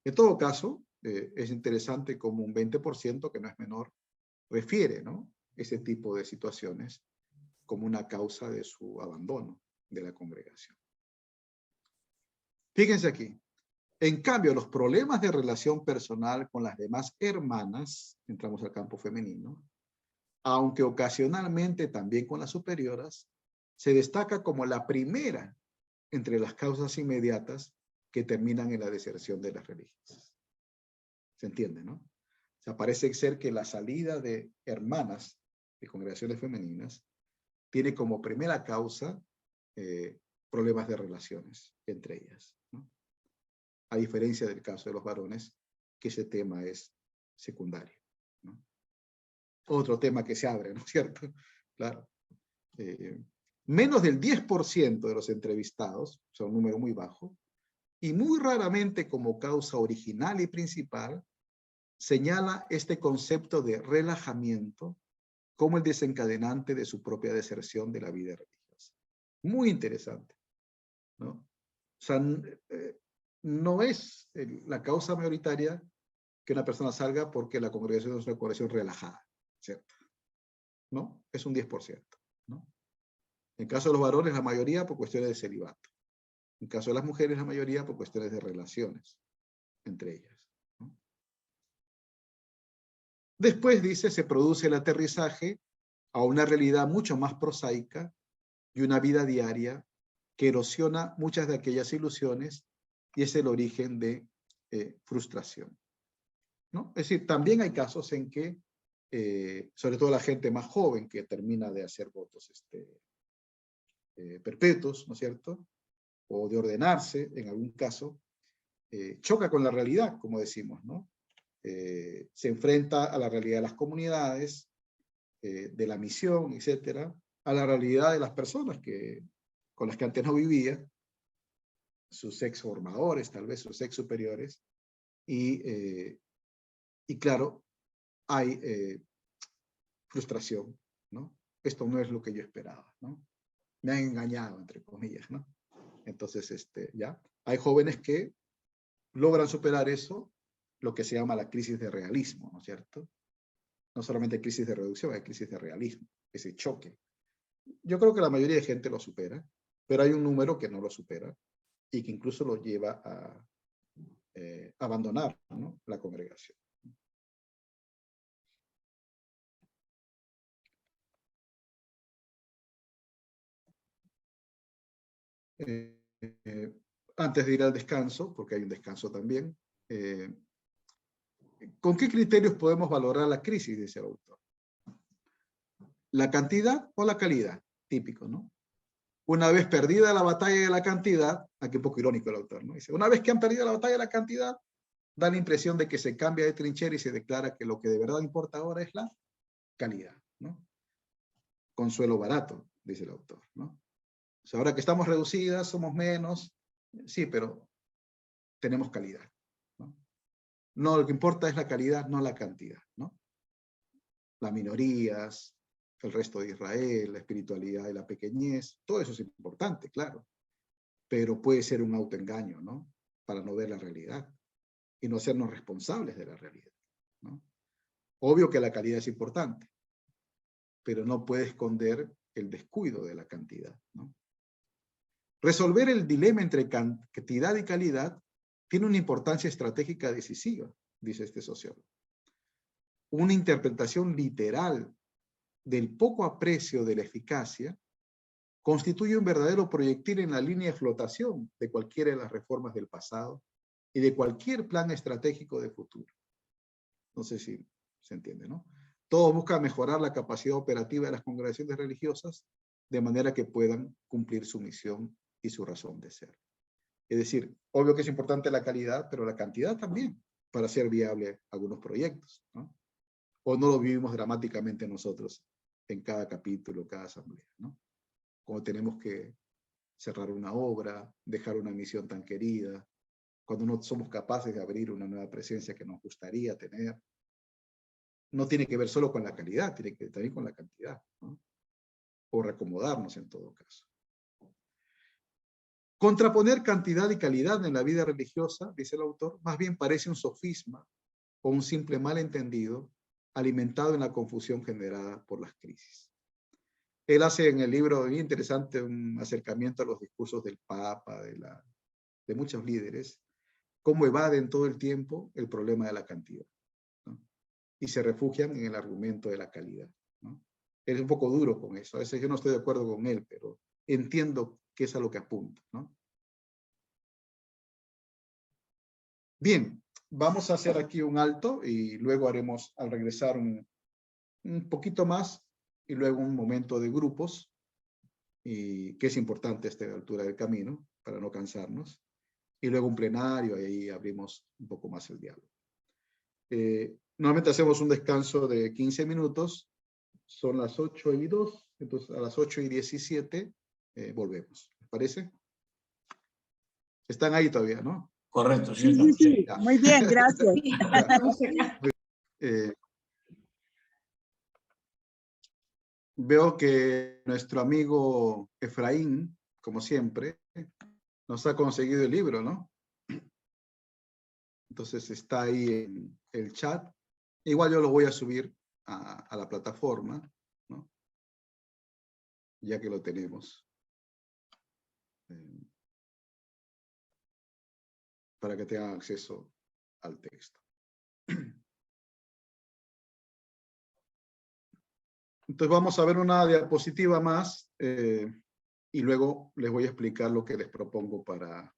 [SPEAKER 1] En todo caso, es interesante como un 20%, que no es menor, refiere, ¿no?, ese tipo de situaciones como una causa de su abandono de la congregación. Fíjense aquí. En cambio, los problemas de relación personal con las demás hermanas, entramos al campo femenino, aunque ocasionalmente también con las superioras, se destaca como la primera entre las causas inmediatas que terminan en la deserción de las religiosas. ¿Se entiende, no? O sea, parece ser que la salida de hermanas de congregaciones femeninas tiene como primera causa problemas de relaciones entre ellas, ¿no? A diferencia del caso de los varones, que ese tema es secundario, ¿no? Otro tema que se abre, ¿no es cierto? Claro. Menos del 10% de los entrevistados, o sea, un número muy bajo, y muy raramente como causa original y principal, señala este concepto de relajamiento como el desencadenante de su propia deserción de la vida religiosa. Muy interesante, ¿no? O sea, no es la causa mayoritaria que una persona salga porque la congregación es una congregación relajada, ¿cierto? ¿No? Es un 10%, ¿no? En el caso de los varones, la mayoría por cuestiones de celibato. En el caso de las mujeres, la mayoría por cuestiones de relaciones entre ellas, ¿no? Después, dice, se produce el aterrizaje a una realidad mucho más prosaica y una vida diaria que erosiona muchas de aquellas ilusiones y es el origen de frustración, ¿no? Es decir, también hay casos en que, sobre todo la gente más joven que termina de hacer votos perpetuos, ¿no es cierto?, o de ordenarse, en algún caso, choca con la realidad, como decimos, ¿no? Se enfrenta a la realidad de las comunidades, de la misión, etcétera, a la realidad de las personas con las que antes no vivía, sus ex formadores, tal vez sus ex superiores, y claro, hay frustración, ¿no? esto no es lo que yo esperaba, ¿no? Me han engañado, entre comillas, ¿no? Entonces, ya, hay jóvenes que logran superar eso, lo que se llama la crisis de realismo, ¿no es cierto? No solamente crisis de reducción, hay crisis de realismo, ese choque. Yo creo que la mayoría de gente lo supera, pero hay un número que no lo supera y que incluso lo lleva a abandonar, ¿no?, la congregación. Antes de ir al descanso, porque hay un descanso también, ¿con qué criterios podemos valorar la crisis? Dice el autor. ¿La cantidad o la calidad? Típico, ¿no? Una vez perdida la batalla de la cantidad, aquí un poco irónico el autor, ¿no? Dice, una vez que han perdido la batalla de la cantidad, da la impresión de que se cambia de trinchera y se declara que lo que de verdad importa ahora es la calidad, ¿no? Consuelo barato, dice el autor, ¿no? O sea, ahora que estamos reducidas, somos menos, sí, pero tenemos calidad, ¿no? No, lo que importa es la calidad, no la cantidad, ¿no? Las minorías, el resto de Israel, la espiritualidad de la pequeñez, todo eso es importante, claro, pero puede ser un autoengaño, ¿no? Para no ver la realidad y no hacernos responsables de la realidad, ¿no? Obvio que la calidad es importante, pero no puede esconder el descuido de la cantidad, ¿no? Resolver el dilema entre cantidad y calidad tiene una importancia estratégica decisiva, dice este sociólogo. Una interpretación literal del poco aprecio de la eficacia constituye un verdadero proyectil en la línea de flotación de cualquiera de las reformas del pasado y de cualquier plan estratégico de futuro. No sé si se entiende, ¿no? Todo busca mejorar la capacidad operativa de las congregaciones religiosas de manera que puedan cumplir su misión y su razón de ser. Es decir, obvio que es importante la calidad, pero la cantidad también, para hacer viable algunos proyectos, ¿no? O no lo vivimos dramáticamente nosotros en cada capítulo, cada asamblea, ¿no? Cuando tenemos que cerrar una obra, dejar una misión tan querida, cuando no somos capaces de abrir una nueva presencia que nos gustaría tener. No tiene que ver solo con la calidad, tiene que ver también con la cantidad, ¿no? O reacomodarnos en todo caso. Contraponer cantidad y calidad en la vida religiosa, dice el autor, más bien parece un sofisma o un simple malentendido alimentado en la confusión generada por las crisis. Él hace en el libro bien interesante un acercamiento a los discursos del Papa, de muchos líderes, cómo evaden todo el tiempo el problema de la cantidad, ¿no? Y se refugian en el argumento de la calidad, ¿no? Él es un poco duro con eso. A veces yo no estoy de acuerdo con él, pero entiendo que es a lo que apunta, ¿no? Bien, vamos a hacer aquí un alto y luego haremos al regresar un poquito más y luego un momento de grupos, y que es importante a esta altura del camino para no cansarnos, y luego un plenario y ahí abrimos un poco más el diálogo. Normalmente hacemos un descanso de 15 minutos, son las 8:02, entonces a las 8:17 volvemos. ¿Les parece? Están ahí todavía, ¿no?
[SPEAKER 6] Correcto, sí,
[SPEAKER 3] Sí,
[SPEAKER 6] estamos.
[SPEAKER 3] sí, muy bien, gracias.
[SPEAKER 1] Veo que nuestro amigo Efraín, como siempre, nos ha conseguido el libro, ¿no? Entonces está ahí en el chat. Igual yo lo voy a subir a la plataforma, ¿no? Ya que lo tenemos. Para que tengan acceso al texto. Entonces vamos a ver una diapositiva más y luego les voy a explicar lo que les propongo para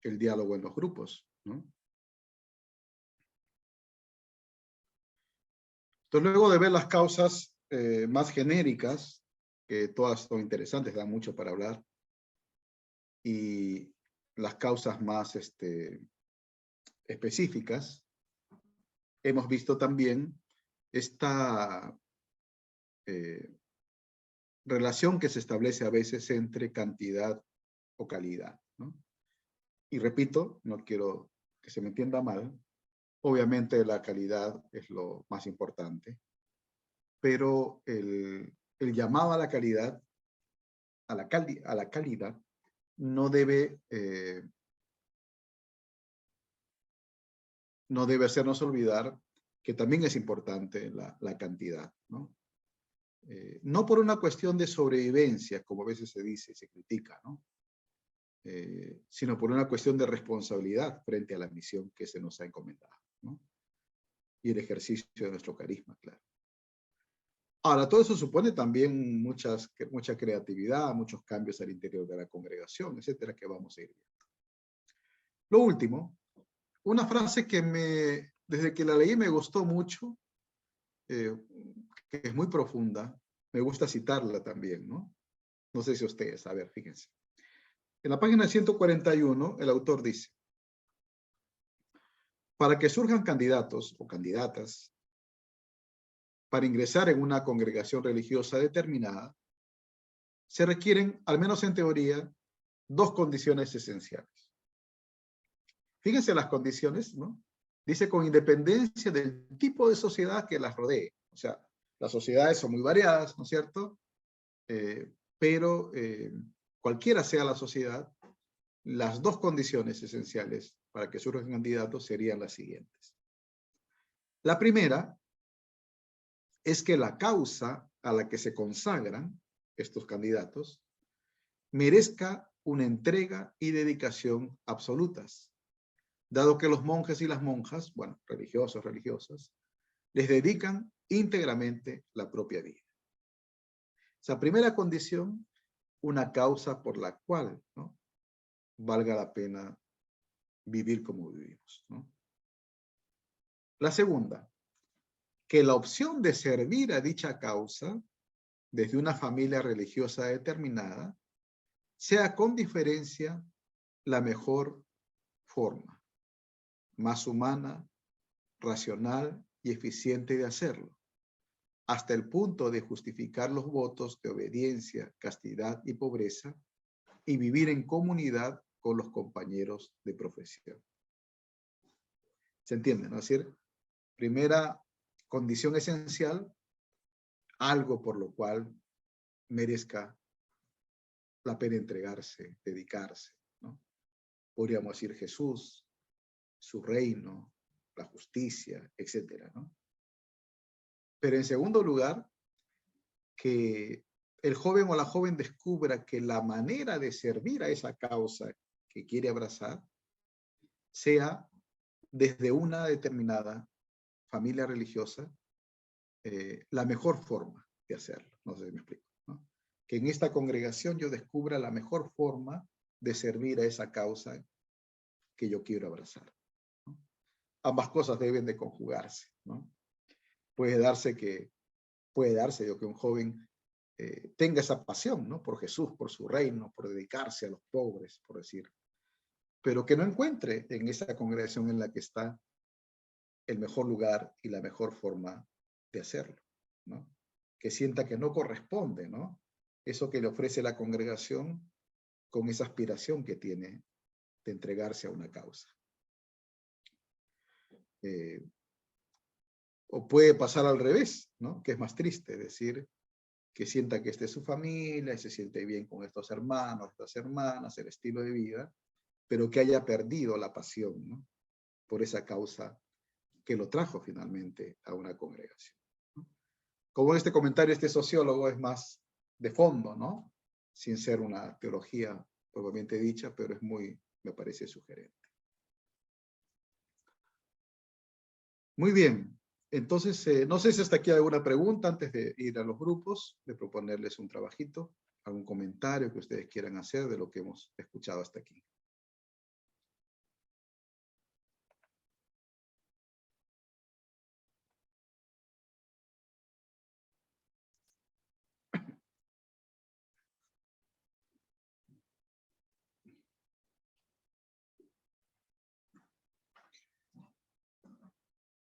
[SPEAKER 1] el diálogo en los grupos, ¿no? Entonces luego de ver las causas más genéricas, que todas son interesantes, dan mucho para hablar, y las causas más específicas, hemos visto también esta relación que se establece a veces entre cantidad o calidad, ¿no? Y repito, no quiero que se me entienda mal, obviamente la calidad es lo más importante, pero el el llamado a la calidad, a la calidad, no debe hacernos olvidar que también es importante la cantidad, ¿no? No por una cuestión de sobrevivencia, como a veces se dice, se critica, ¿no? Sino por una cuestión de responsabilidad frente a la misión que se nos ha encomendado, ¿no? Y el ejercicio de nuestro carisma, claro. Ahora, todo eso supone también mucha creatividad, muchos cambios al interior de la congregación, etcétera, que vamos a ir viendo. Lo último, una frase que desde que la leí me gustó mucho, que es muy profunda, me gusta citarla también, ¿no? No sé si ustedes, a ver, fíjense. En la página 141, el autor dice: para que surjan candidatos o candidatas para ingresar en una congregación religiosa determinada, se requieren, al menos en teoría, dos condiciones esenciales. Fíjense las condiciones, ¿no? Dice con independencia del tipo de sociedad que las rodee. O sea, las sociedades son muy variadas, ¿no es cierto? Pero cualquiera sea la sociedad, las dos condiciones esenciales para que surjan candidatos serían las siguientes. La primera es que la causa a la que se consagran estos candidatos merezca una entrega y dedicación absolutas, dado que los monjes y las monjas, bueno, religiosos, religiosas, les dedican íntegramente la propia vida. Esa primera condición, una causa por la cual, ¿no?, valga la pena vivir como vivimos, ¿no? La segunda, que la opción de servir a dicha causa desde una familia religiosa determinada sea con diferencia la mejor forma, más humana, racional y eficiente de hacerlo, hasta el punto de justificar los votos de obediencia, castidad y pobreza y vivir en comunidad con los compañeros de profesión. ¿Se entiende, no? Es decir, primera condición esencial, algo por lo cual merezca la pena entregarse, dedicarse, ¿no? Podríamos decir Jesús, su reino, la justicia, etcétera, ¿no? Pero en segundo lugar, que el joven o la joven descubra que la manera de servir a esa causa que quiere abrazar sea desde una determinada familia religiosa, la mejor forma de hacerlo. No sé si me explico, ¿no? Que en esta congregación yo descubra la mejor forma de servir a esa causa que yo quiero abrazar, ¿no? Ambas cosas deben de conjugarse, ¿no? Puede darse que un joven tenga esa pasión, ¿no?, por Jesús, por su reino, por dedicarse a los pobres, por decir, pero que no encuentre en esa congregación en la que está el mejor lugar y la mejor forma de hacerlo, ¿no? Que sienta que no corresponde, ¿no?, eso que le ofrece la congregación con esa aspiración que tiene de entregarse a una causa. O puede pasar al revés, ¿no?, que es más triste, decir, que sienta que esta es su familia y se siente bien con estos hermanos, estas hermanas, el estilo de vida, pero que haya perdido la pasión, ¿no?, por esa causa que lo trajo finalmente a una congregación, ¿no? Como en este comentario, este sociólogo es más de fondo, ¿no?, sin ser una teología propiamente dicha, pero es muy, me parece, sugerente. Muy bien. Entonces, no sé si hasta aquí hay alguna pregunta antes de ir a los grupos, de proponerles un trabajito, algún comentario que ustedes quieran hacer de lo que hemos escuchado hasta aquí.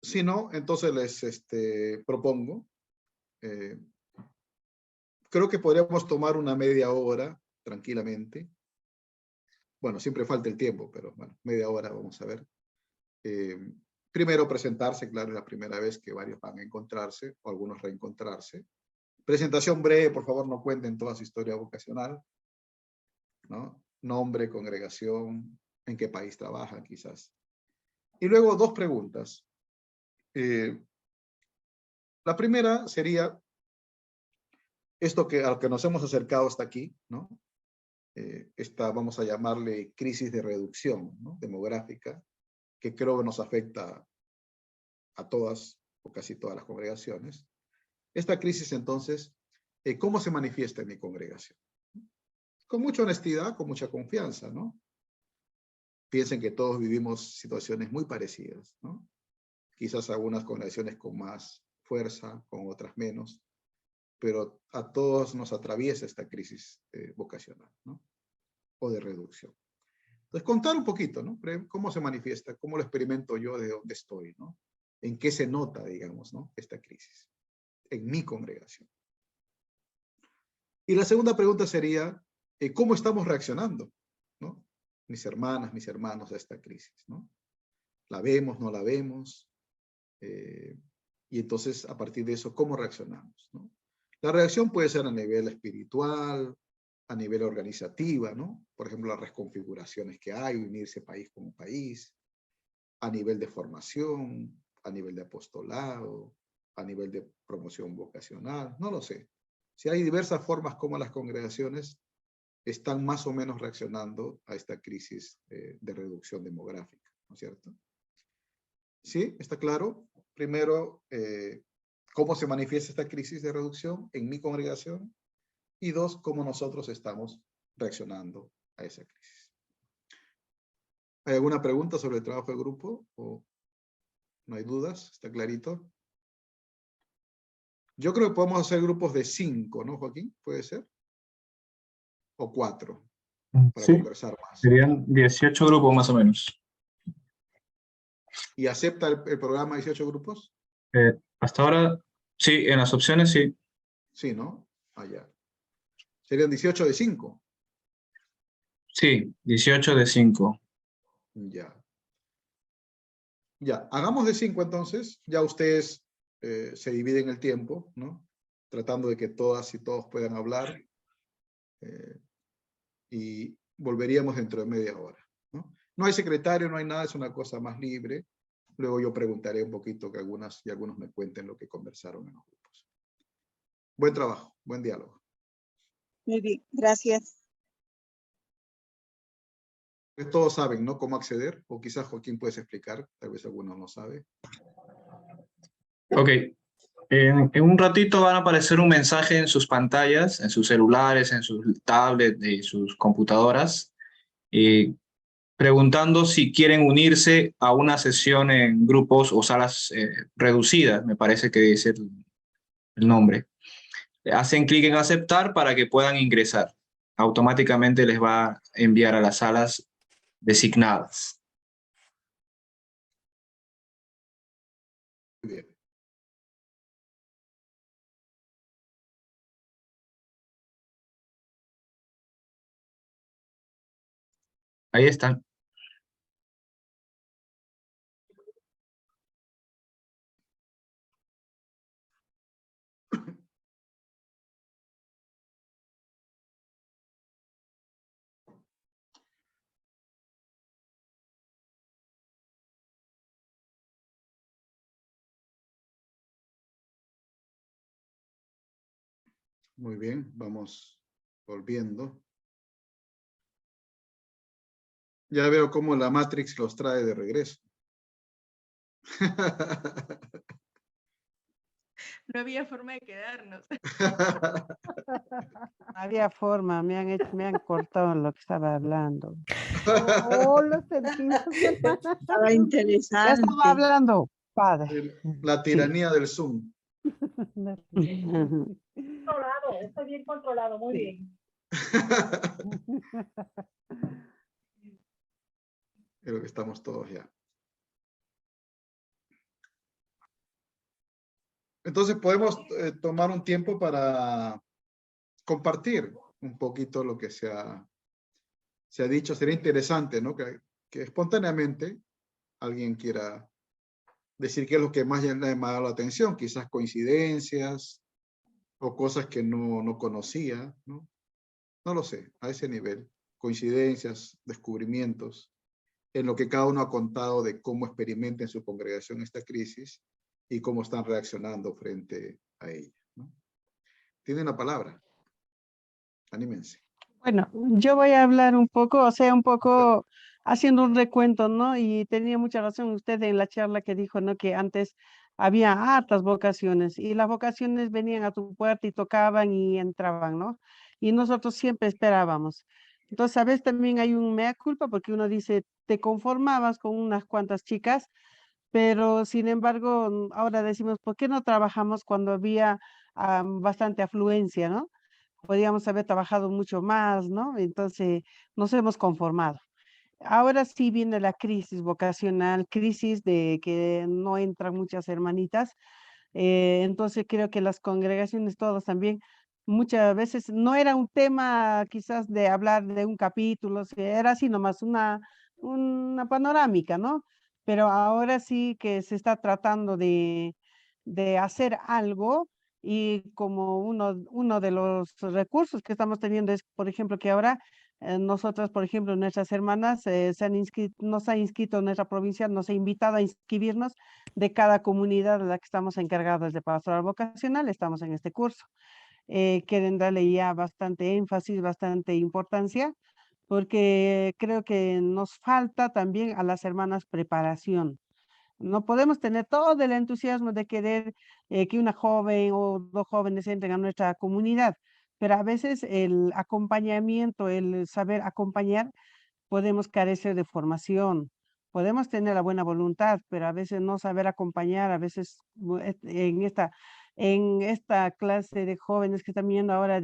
[SPEAKER 1] Si no, entonces les propongo, creo que podríamos tomar una media hora tranquilamente. Bueno, siempre falta el tiempo, pero bueno, media hora vamos a ver. Primero presentarse, claro, es la primera vez que varios van a encontrarse, o algunos reencontrarse. Presentación breve, por favor, no cuenten toda su historia vocacional, ¿no? Nombre, congregación, en qué país trabajan quizás. Y luego 2 preguntas. La primera sería esto a lo que nos hemos acercado hasta aquí, ¿no? Esta, vamos a llamarle crisis de reducción, ¿no? Demográfica, que creo que nos afecta a todas o casi todas las congregaciones. Esta crisis, entonces, ¿cómo se manifiesta en mi congregación? Con mucha honestidad, con mucha confianza, ¿no? Piensen que todos vivimos situaciones muy parecidas, ¿no? Quizás algunas congregaciones con más fuerza, con otras menos, pero a todos nos atraviesa esta crisis vocacional, ¿no? O de reducción. Entonces, contar un poquito, ¿no? ¿Cómo se manifiesta? ¿Cómo lo experimento yo de dónde estoy, ¿no? ¿En qué se nota, digamos, ¿no? Esta crisis en mi congregación. Y la segunda pregunta sería, ¿cómo estamos reaccionando, ¿no? Mis hermanas, mis hermanos a esta crisis, ¿no? ¿La vemos, no la vemos? Y entonces, a partir de eso, ¿cómo reaccionamos, ¿no? La reacción puede ser a nivel espiritual, a nivel organizativa, ¿no? Por ejemplo, las reconfiguraciones que hay, unirse país como país, a nivel de formación, a nivel de apostolado, a nivel de promoción vocacional, no lo sé. Si hay diversas formas como las congregaciones están más o menos reaccionando a esta crisis de reducción demográfica, ¿no es cierto? ¿Sí? ¿Está claro? Primero, cómo se manifiesta esta crisis de reducción en mi congregación y 2, cómo nosotros estamos reaccionando a esa crisis. ¿Hay alguna pregunta sobre el trabajo de grupo? ¿O no hay dudas? ¿Está clarito? Yo creo que podemos hacer grupos de 5, ¿no, Joaquín? ¿Puede ser? ¿O 4? Para conversar más.
[SPEAKER 7] Serían 18 grupos más o menos.
[SPEAKER 1] ¿Y acepta el programa 18 grupos?
[SPEAKER 7] Hasta ahora, sí, en las opciones sí.
[SPEAKER 1] Sí, ¿no? Ya. Serían 18 de 5.
[SPEAKER 7] Sí, 18 de 5.
[SPEAKER 1] Ya. Ya, hagamos de 5 entonces. Ya ustedes se dividen el tiempo, ¿no? Tratando de que todas y todos puedan hablar. Y volveríamos dentro de media hora, ¿no? No hay secretario, no hay nada, es una cosa más libre. Luego yo preguntaré un poquito que algunos me cuenten lo que conversaron en los grupos. Buen trabajo, buen diálogo.
[SPEAKER 3] Muy bien, gracias.
[SPEAKER 1] Todos saben, ¿no? Cómo acceder, o quizás Joaquín puedes explicar, tal vez alguno no sabe.
[SPEAKER 7] Ok. En un ratito van a aparecer un mensaje en sus pantallas, en sus celulares, en sus tablets, en sus computadoras, preguntando si quieren unirse a una sesión en grupos o salas reducidas, me parece que es el nombre. Hacen clic en aceptar para que puedan ingresar. Automáticamente les va a enviar a las salas designadas.
[SPEAKER 1] Muy bien.
[SPEAKER 7] Ahí están.
[SPEAKER 1] Muy bien, vamos volviendo. Ya veo cómo la Matrix los trae de regreso.
[SPEAKER 9] No había forma de quedarnos.
[SPEAKER 10] Había forma, me han cortado lo que estaba hablando. Oh, lo sentimos, hermana.
[SPEAKER 3] Estaba interesante.
[SPEAKER 10] Ya estaba hablando, padre.
[SPEAKER 1] La tiranía del Zoom.
[SPEAKER 9] Controlado, está bien controlado, muy bien.
[SPEAKER 1] Creo que estamos todos ya. Entonces podemos tomar un tiempo para compartir un poquito lo que se ha dicho. Sería interesante, ¿no? Que espontáneamente alguien quiera decir qué es lo que más le ha llamado la atención, quizás coincidencias, o cosas que no conocía, ¿no? No lo sé, a ese nivel. Coincidencias, descubrimientos, en lo que cada uno ha contado de cómo experimenta en su congregación esta crisis y cómo están reaccionando frente a ella, ¿no? Tienen la palabra. Anímense.
[SPEAKER 10] Bueno, yo voy a hablar un poco, o sea, un poco haciendo un recuento, ¿no? Y tenía mucha razón usted en la charla que dijo, ¿no? Que antes había hartas vocaciones y las vocaciones venían a tu puerta y tocaban y entraban, ¿no? Y nosotros siempre esperábamos. Entonces, a veces también hay un mea culpa porque uno dice, te conformabas con unas cuantas chicas, pero sin embargo, ahora decimos, ¿por qué no trabajamos cuando había bastante afluencia, ¿no? Podríamos haber trabajado mucho más, ¿no? Entonces nos hemos conformado. Ahora sí viene la crisis vocacional, crisis de que no entran muchas hermanitas. Entonces creo que las congregaciones todas también muchas veces no era un tema quizás de hablar de un capítulo, era así nomás una panorámica, ¿no? Pero ahora sí que se está tratando de hacer algo y como uno de los recursos que estamos teniendo es, por ejemplo, que ahora nosotras, por ejemplo, nuestras hermanas nos ha inscrito en nuestra provincia, nos ha invitado a inscribirnos de cada comunidad de la que estamos encargados de pastoral vocacional, estamos en este curso. Quieren darle ya bastante énfasis, bastante importancia, porque creo que nos falta también a las hermanas preparación. No podemos tener todo el entusiasmo de querer que una joven o dos jóvenes entren a nuestra comunidad, pero a veces el acompañamiento, el saber acompañar, podemos carecer de formación. Podemos tener la buena voluntad, pero a veces no saber acompañar, a veces en esta clase de jóvenes que están viendo ahora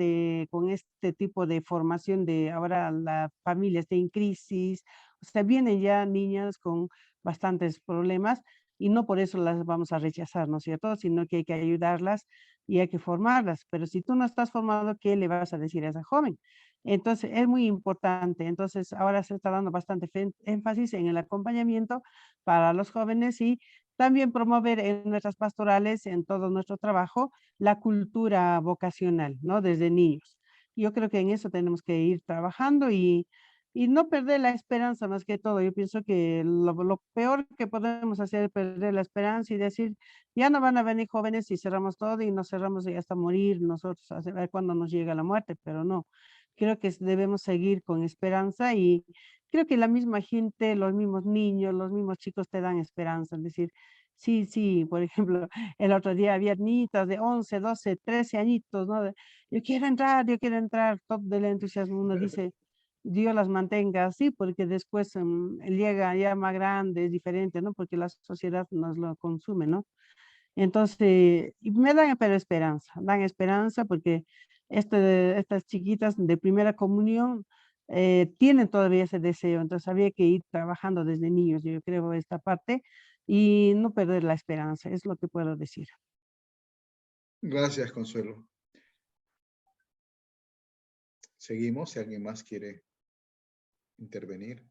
[SPEAKER 10] con este tipo de formación de ahora la familia está en crisis, o sea, vienen ya niñas con bastantes problemas y no por eso las vamos a rechazar, ¿no es cierto? Sino que hay que ayudarlas y hay que formarlas. Pero si tú no estás formado, ¿qué le vas a decir a esa joven? Entonces, es muy importante. Entonces, ahora se está dando bastante énfasis en el acompañamiento para los jóvenes y también promover en nuestras pastorales, en todo nuestro trabajo, la cultura vocacional, ¿no? Desde niños. Yo creo que en eso tenemos que ir trabajando y no perder la esperanza más que todo. Yo pienso que lo peor que podemos hacer es perder la esperanza y decir, ya no van a venir jóvenes y cerramos todo y nos cerramos y hasta morir nosotros, a ver cuándo nos llega la muerte, pero no. Creo que debemos seguir con esperanza y creo que la misma gente, los mismos niños, los mismos chicos te dan esperanza. Es decir, sí, sí, por ejemplo, el otro día había niñitas de 11, 12, 13 añitos, ¿no? Yo quiero entrar, todo el entusiasmo. Uno dice, Dios las mantenga así, porque después llega ya más grande, es diferente, ¿no? Porque la sociedad nos lo consume, ¿no? Entonces, y me dan pero dan esperanza porque estas chiquitas de primera comunión tienen todavía ese deseo, entonces había que ir trabajando desde niños, yo creo, esta parte, y no perder la esperanza, es lo que puedo decir.
[SPEAKER 1] Gracias, Consuelo. Seguimos, si alguien más quiere intervenir.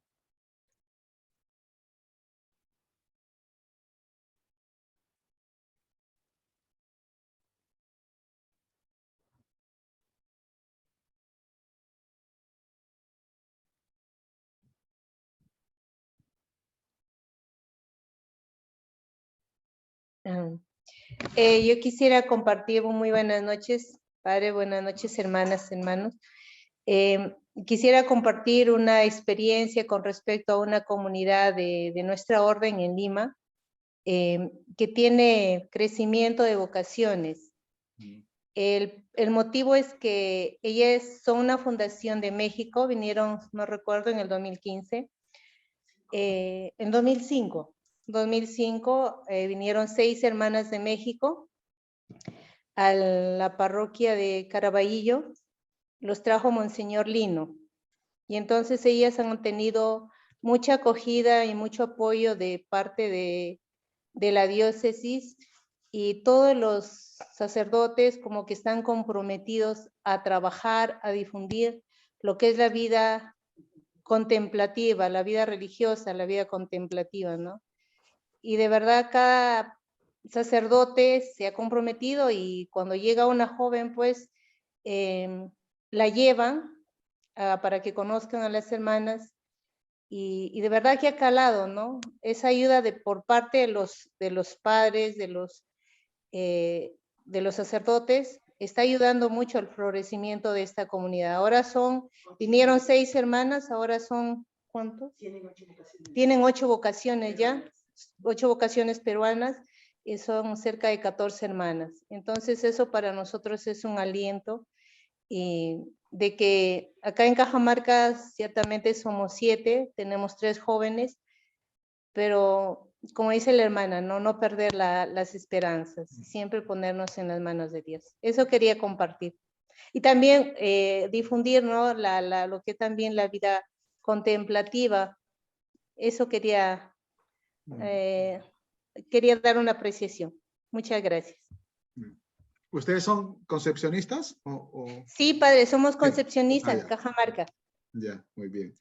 [SPEAKER 11] Yo quisiera compartir, muy buenas noches, padre, buenas noches, hermanas, hermanos. Quisiera compartir una experiencia con respecto a una comunidad de nuestra orden en Lima, que tiene crecimiento de vocaciones. El motivo es que ellas son una fundación de México, vinieron, no recuerdo, en el 2015, en 2005 vinieron 6 hermanas de México a la parroquia de Caraballo, los trajo Monseñor Lino. Y entonces ellas han tenido mucha acogida y mucho apoyo de parte de la diócesis y todos los sacerdotes como que están comprometidos a trabajar, a difundir lo que es la vida contemplativa, la vida religiosa, la vida contemplativa, ¿no? Y de verdad sacerdote se ha comprometido y cuando llega una joven, pues, la llevan para que conozcan a las hermanas y de verdad que ha calado, ¿no? Esa ayuda por parte de los padres, de los sacerdotes, está ayudando mucho al florecimiento de esta comunidad. Ahora vinieron 6 hermanas, ahora son, ¿cuántos? Tienen 8 vocaciones ya, 8 vocaciones peruanas, y son cerca de 14 hermanas. Entonces eso para nosotros es un aliento, y de que acá en Cajamarca ciertamente somos 7, tenemos 3 jóvenes, pero como dice la hermana, no perder las esperanzas, siempre ponernos en las manos de Dios. Eso quería compartir. Y también difundir, ¿no? Lo que también la vida contemplativa, eso quería dar una apreciación. Muchas gracias.
[SPEAKER 1] ¿Ustedes son concepcionistas?
[SPEAKER 11] Sí, padre, somos concepcionistas, Cajamarca.
[SPEAKER 1] Ya, muy bien.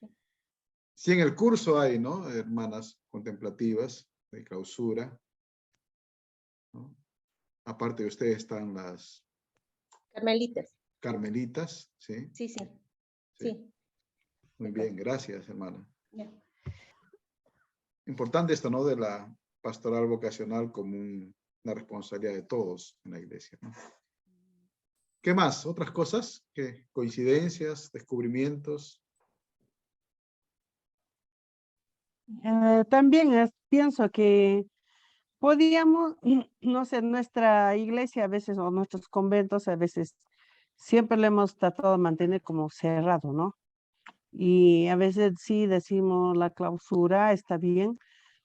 [SPEAKER 1] Sí, en el curso hay, ¿no? Hermanas contemplativas de clausura, ¿no? Aparte de ustedes están las...
[SPEAKER 11] Carmelitas.
[SPEAKER 1] Carmelitas, ¿sí?
[SPEAKER 11] Sí.
[SPEAKER 1] Muy bien, gracias, hermana.
[SPEAKER 11] Ya.
[SPEAKER 1] Importante esto, ¿no? De la pastoral vocacional como una responsabilidad de todos en la iglesia, ¿no? ¿Qué más? ¿Otras cosas? ¿Qué? ¿Coincidencias? ¿Descubrimientos?
[SPEAKER 10] También pienso que podíamos, no sé, nuestra iglesia a veces o nuestros conventos a veces siempre le hemos tratado de mantener como cerrado, ¿no? Y a veces sí decimos la clausura está bien,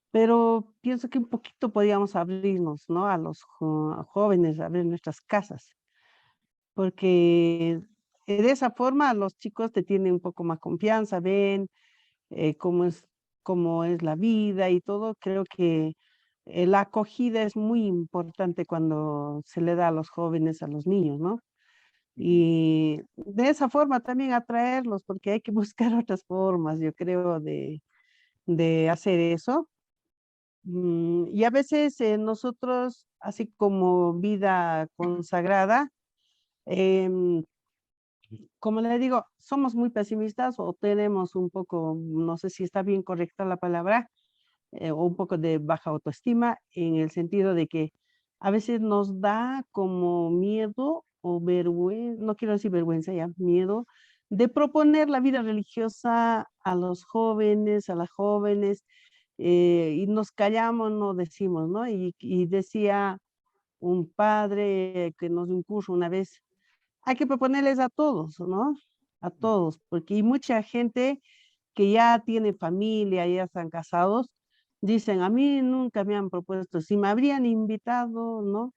[SPEAKER 10] pero pienso que un poquito podíamos abrirnos, ¿no? A los jóvenes, abrir nuestras casas, porque de esa forma los chicos te tienen un poco más confianza, ven cómo es la vida y todo. Creo que la acogida es muy importante cuando se le da a los jóvenes, a los niños, ¿no? Y de esa forma también atraerlos, porque hay que buscar otras formas, yo creo, de hacer eso. Y a veces nosotros, así como vida consagrada, como le digo, somos muy pesimistas o tenemos un poco, no sé si está bien correcta la palabra, o un poco de baja autoestima, en el sentido de que a veces nos da como miedo o vergüenza, no quiero decir vergüenza ya, miedo de proponer la vida religiosa a los jóvenes, a las jóvenes, y nos callamos, no decimos, ¿no? Y decía un padre que nos dio un curso una vez, hay que proponerles a todos, ¿no? A todos, porque hay mucha gente que ya tiene familia, ya están casados, dicen, a mí nunca me han propuesto, si me habrían invitado, ¿no?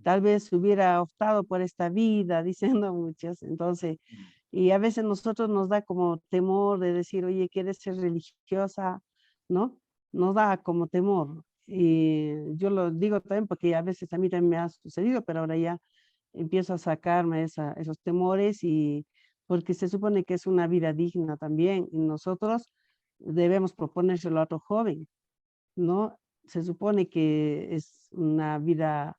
[SPEAKER 10] Tal vez hubiera optado por esta vida, diciendo muchas. Entonces, y a veces nosotros nos da como temor de decir, oye, ¿quieres ser religiosa? ¿No? Nos da como temor. Y yo lo digo también porque a veces a mí también me ha sucedido, pero ahora ya empiezo a sacarme esos temores, y porque se supone que es una vida digna también y nosotros debemos proponérselo a otro joven, ¿no? Se supone que es una vida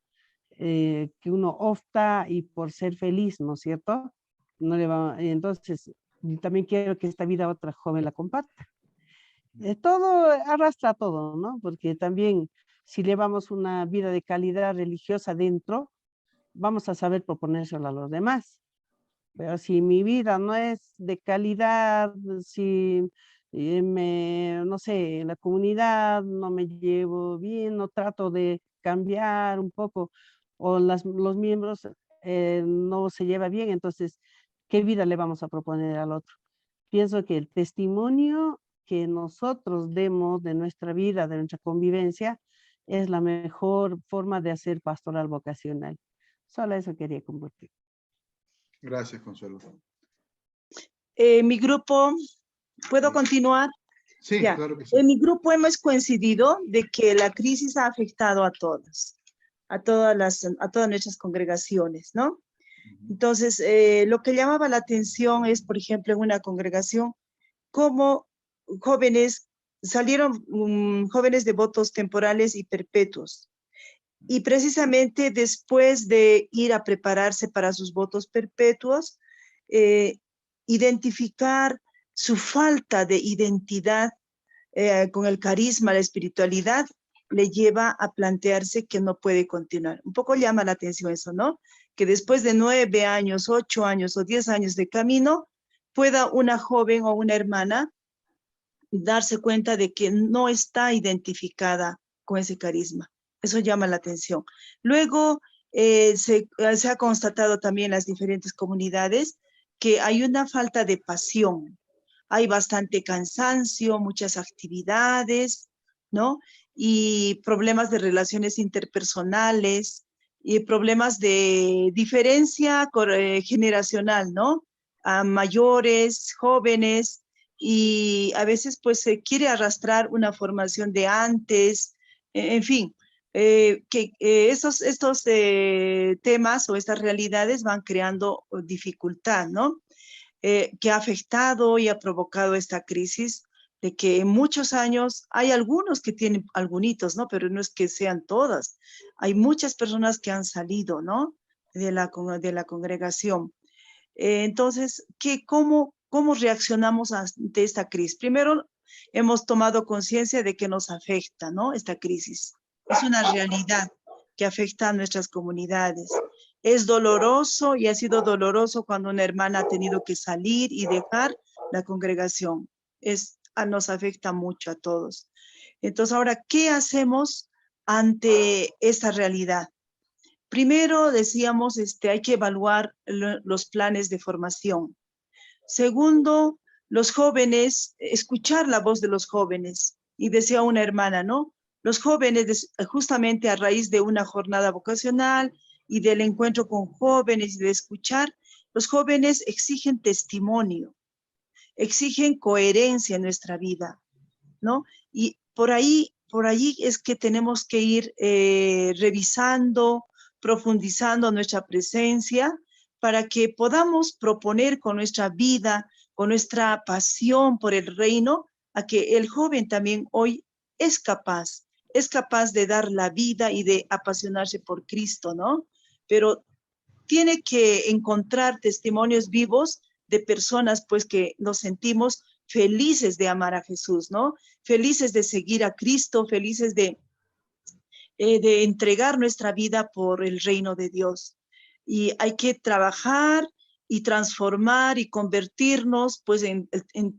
[SPEAKER 10] que uno opta y por ser feliz, ¿no es cierto? No le va, entonces, yo también quiero que esta vida otra joven la comparta. Todo arrastra todo, ¿no? Porque también si llevamos una vida de calidad religiosa dentro, vamos a saber proponérselo a los demás. Pero si mi vida no es de calidad, si no sé, en la comunidad no me llevo bien, no trato de cambiar un poco, o los miembros no se lleva bien, entonces, ¿qué vida le vamos a proponer al otro? Pienso que el testimonio que nosotros demos de nuestra vida, de nuestra convivencia, es la mejor forma de hacer pastoral vocacional. Solo eso quería compartir.
[SPEAKER 1] Gracias, Consuelo.
[SPEAKER 3] Mi grupo, ¿puedo continuar?
[SPEAKER 1] Sí,
[SPEAKER 3] ya.
[SPEAKER 1] Claro que sí.
[SPEAKER 3] En mi grupo hemos coincidido de que la crisis ha afectado a todas, a todas nuestras congregaciones, ¿no? Entonces, lo que llamaba la atención es, por ejemplo, en una congregación, cómo salieron jóvenes devotos temporales y perpetuos. Y precisamente después de ir a prepararse para sus votos perpetuos, identificar su falta de identidad con el carisma, la espiritualidad, le lleva a plantearse que no puede continuar. Un poco llama la atención eso, ¿no? Que después de 9 años, 8 años o 10 años de camino, pueda una joven o una hermana darse cuenta de que no está identificada con ese carisma. Eso llama la atención. Luego, se ha constatado también en las diferentes comunidades que hay una falta de pasión. Hay bastante cansancio, muchas actividades, ¿no? Y problemas de relaciones interpersonales y problemas de diferencia generacional, ¿no? A mayores, jóvenes, y a veces pues se quiere arrastrar una formación de antes, en fin, estos temas o estas realidades van creando dificultad, ¿no? Que ha afectado y ha provocado esta crisis de que en muchos años hay algunos que tienen algunitos, ¿no? Pero no es que sean todas. Hay muchas personas que han salido, ¿no? De la congregación. Entonces, ¿cómo reaccionamos ante esta crisis? Primero, hemos tomado conciencia de que nos afecta, ¿no? Esta crisis. Es una realidad que afecta a nuestras comunidades. Es doloroso y ha sido doloroso cuando una hermana ha tenido que salir y dejar la congregación. Nos afecta mucho a todos. Entonces, ahora, ¿qué hacemos ante esta realidad? Primero, decíamos, hay que evaluar los planes de formación. Segundo, los jóvenes, escuchar la voz de los jóvenes. Y decía una hermana, ¿no? Los jóvenes, justamente a raíz de una jornada vocacional y del encuentro con jóvenes y de escuchar, los jóvenes exigen testimonio, exigen coherencia en nuestra vida, ¿no? Y por allí es que tenemos que ir revisando, profundizando nuestra presencia para que podamos proponer con nuestra vida, con nuestra pasión por el reino, a que el joven también hoy es capaz de dar la vida y de apasionarse por Cristo, ¿no? Pero tiene que encontrar testimonios vivos de personas, pues, que nos sentimos felices de amar a Jesús, ¿no? Felices de seguir a Cristo, felices de entregar nuestra vida por el reino de Dios. Y hay que trabajar y transformar y convertirnos, pues, en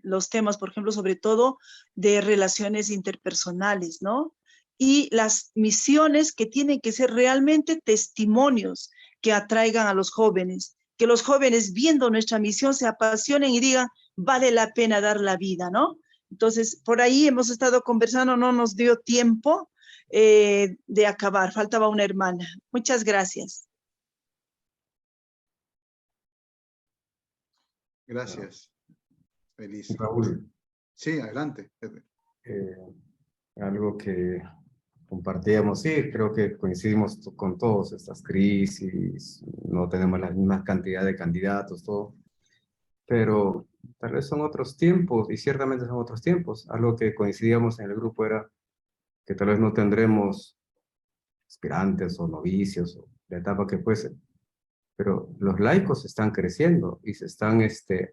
[SPEAKER 3] los temas, por ejemplo, sobre todo de relaciones interpersonales, ¿no? Y las misiones que tienen que ser realmente testimonios que atraigan a los jóvenes, que los jóvenes viendo nuestra misión se apasionen y digan, vale la pena dar la vida, ¿no? Entonces, por ahí hemos estado conversando, no nos dio tiempo de acabar, faltaba una hermana. Muchas gracias.
[SPEAKER 1] Gracias. Feliz.
[SPEAKER 12] Raúl.
[SPEAKER 1] Sí, adelante.
[SPEAKER 12] Algo que compartíamos, sí, creo que coincidimos con todos, estas crisis, no tenemos la misma cantidad de candidatos, todo, pero tal vez son otros tiempos, y ciertamente son otros tiempos. Algo que coincidíamos en el grupo era que tal vez no tendremos aspirantes o novicios, o la etapa que fuese, pero los laicos están creciendo y se están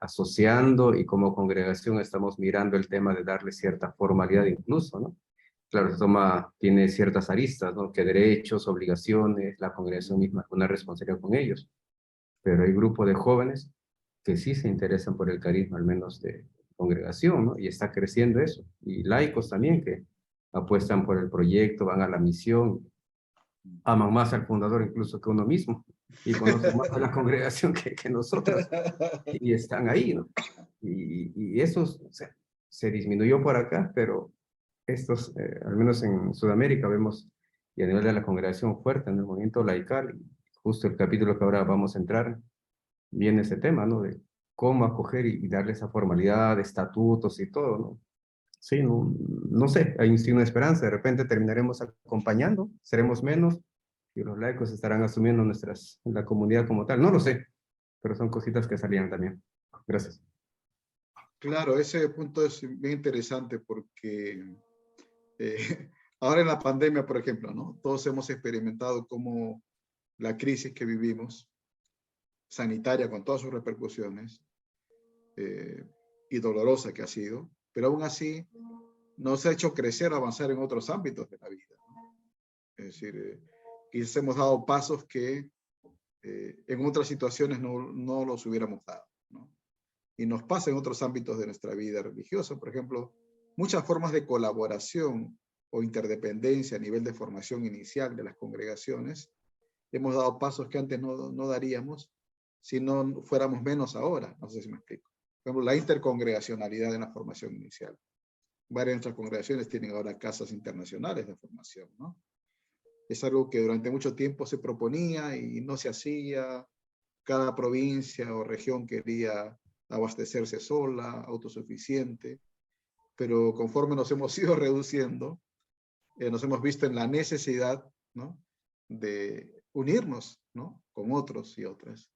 [SPEAKER 12] asociando, y como congregación estamos mirando el tema de darle cierta formalidad incluso, ¿no? Claro, tiene ciertas aristas, ¿no? Que derechos, obligaciones, la congregación misma, una responsabilidad con ellos. Pero hay grupos de jóvenes que sí se interesan por el carisma, al menos de congregación, ¿no? Y está creciendo eso. Y laicos también que apuestan por el proyecto, van a la misión, aman más al fundador incluso que uno mismo, y conocen más a la congregación que nosotros, y están ahí, ¿no? Y eso se disminuyó por acá, pero estos, al menos en Sudamérica, vemos, y a nivel de la congregación fuerte, en el movimiento laical, justo el capítulo que ahora vamos a entrar, viene ese tema, ¿no? De cómo acoger y darle esa formalidad, de estatutos y todo, ¿no? Sí, no sé, hay una esperanza, de repente terminaremos acompañando, seremos menos, y los laicos estarán asumiendo la comunidad como tal, no lo sé, pero son cositas que salían también. Gracias.
[SPEAKER 1] Claro, ese punto es bien interesante porque Ahora en la pandemia, por ejemplo, ¿no? Todos hemos experimentado cómo la crisis que vivimos, sanitaria con todas sus repercusiones, y dolorosa que ha sido, pero aún así nos ha hecho crecer, avanzar en otros ámbitos de la vida, ¿no? Es decir, quizás hemos dado pasos que en otras situaciones no los hubiéramos dado, ¿no? Y nos pasa en otros ámbitos de nuestra vida religiosa, por ejemplo, muchas formas de colaboración o interdependencia a nivel de formación inicial de las congregaciones. Hemos dado pasos que antes no daríamos si no fuéramos menos ahora, no sé si me explico. Por ejemplo, la intercongregacionalidad en la formación inicial. Varias de nuestras congregaciones tienen ahora casas internacionales de formación, ¿no? Es algo que durante mucho tiempo se proponía y no se hacía. Cada provincia o región quería abastecerse sola, autosuficiente, pero conforme nos hemos ido reduciendo, nos hemos visto en la necesidad, ¿no?, de unirnos, ¿no?, con otros y otras.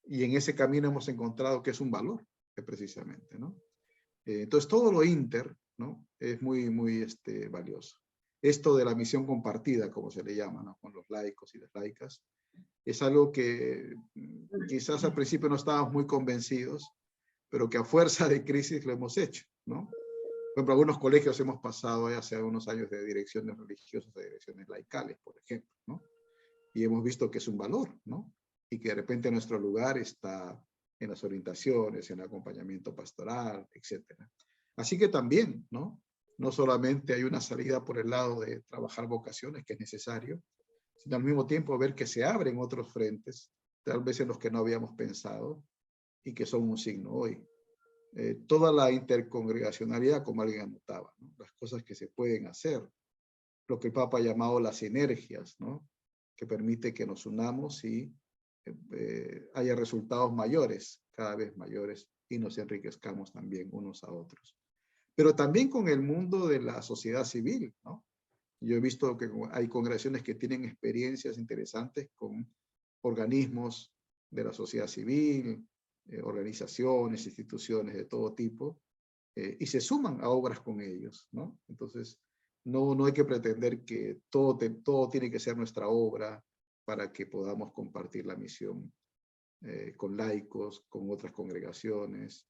[SPEAKER 1] Y en ese camino hemos encontrado que es un valor, precisamente, ¿no? Entonces todo lo inter, ¿no?, es muy valioso. Esto de la misión compartida, como se le llama, ¿no?, con los laicos y las laicas, es algo que quizás al principio no estábamos muy convencidos, pero que a fuerza de crisis lo hemos hecho, ¿no? Por ejemplo, algunos colegios hemos pasado hace unos años de direcciones religiosas a direcciones laicales, por ejemplo, ¿no? Y hemos visto que es un valor, ¿no? Y que de repente nuestro lugar está en las orientaciones, en el acompañamiento pastoral, etc. Así que también, ¿no? No solamente hay una salida por el lado de trabajar vocaciones, que es necesario, sino al mismo tiempo ver que se abren otros frentes, tal vez en los que no habíamos pensado, y que son un signo hoy. Toda la intercongregacionalidad, como alguien anotaba, ¿no?, las cosas que se pueden hacer, lo que el Papa ha llamado las sinergias, ¿no?, que permite que nos unamos y haya resultados mayores, cada vez mayores, y nos enriquezcamos también unos a otros. Pero también con el mundo de la sociedad civil, ¿no? Yo he visto que hay congregaciones que tienen experiencias interesantes con organismos de la sociedad civil, organizaciones, instituciones de todo tipo, y se suman a obras con ellos, ¿no? Entonces, no hay que pretender que todo tiene que ser nuestra obra para que podamos compartir la misión con laicos, con otras congregaciones,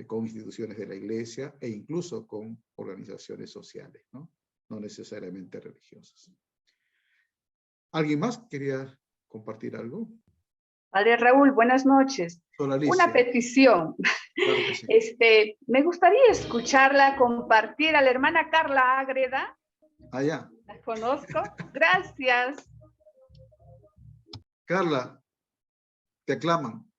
[SPEAKER 1] con instituciones de la iglesia e incluso con organizaciones sociales, ¿no? No necesariamente religiosas. ¿Alguien más quería compartir algo?
[SPEAKER 13] Padre Raúl, buenas noches. Una petición.
[SPEAKER 1] Claro que sí.
[SPEAKER 13] Me gustaría escucharla, compartir a la hermana Carla Ágreda.
[SPEAKER 1] Ah, ya.
[SPEAKER 13] La conozco. Gracias.
[SPEAKER 1] Carla, te aclaman.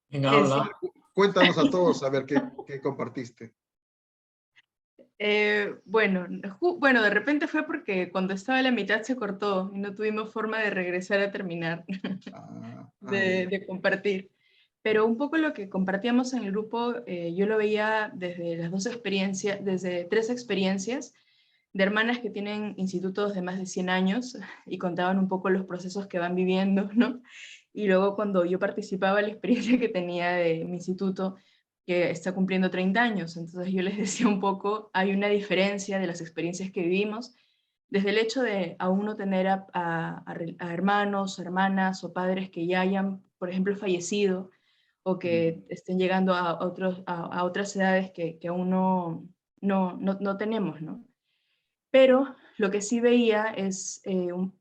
[SPEAKER 6] Venga, habla.
[SPEAKER 1] Cuéntanos a todos a ver qué compartiste.
[SPEAKER 9] Bueno, de repente fue porque cuando estaba a la mitad se cortó y no tuvimos forma de regresar a terminar de compartir. Pero un poco lo que compartíamos en el grupo, yo lo veía desde 3 experiencias de hermanas que tienen institutos de más de 100 años y contaban un poco los procesos que van viviendo, ¿no? Y luego cuando yo participaba en la experiencia que tenía de mi instituto, que está cumpliendo 30 años, entonces yo les decía un poco, hay una diferencia de las experiencias que vivimos, desde el hecho de aún no tener a hermanos, hermanas o padres que ya hayan, por ejemplo, fallecido, o que estén llegando a otras edades que aún no tenemos, ¿no? Pero lo que sí veía es,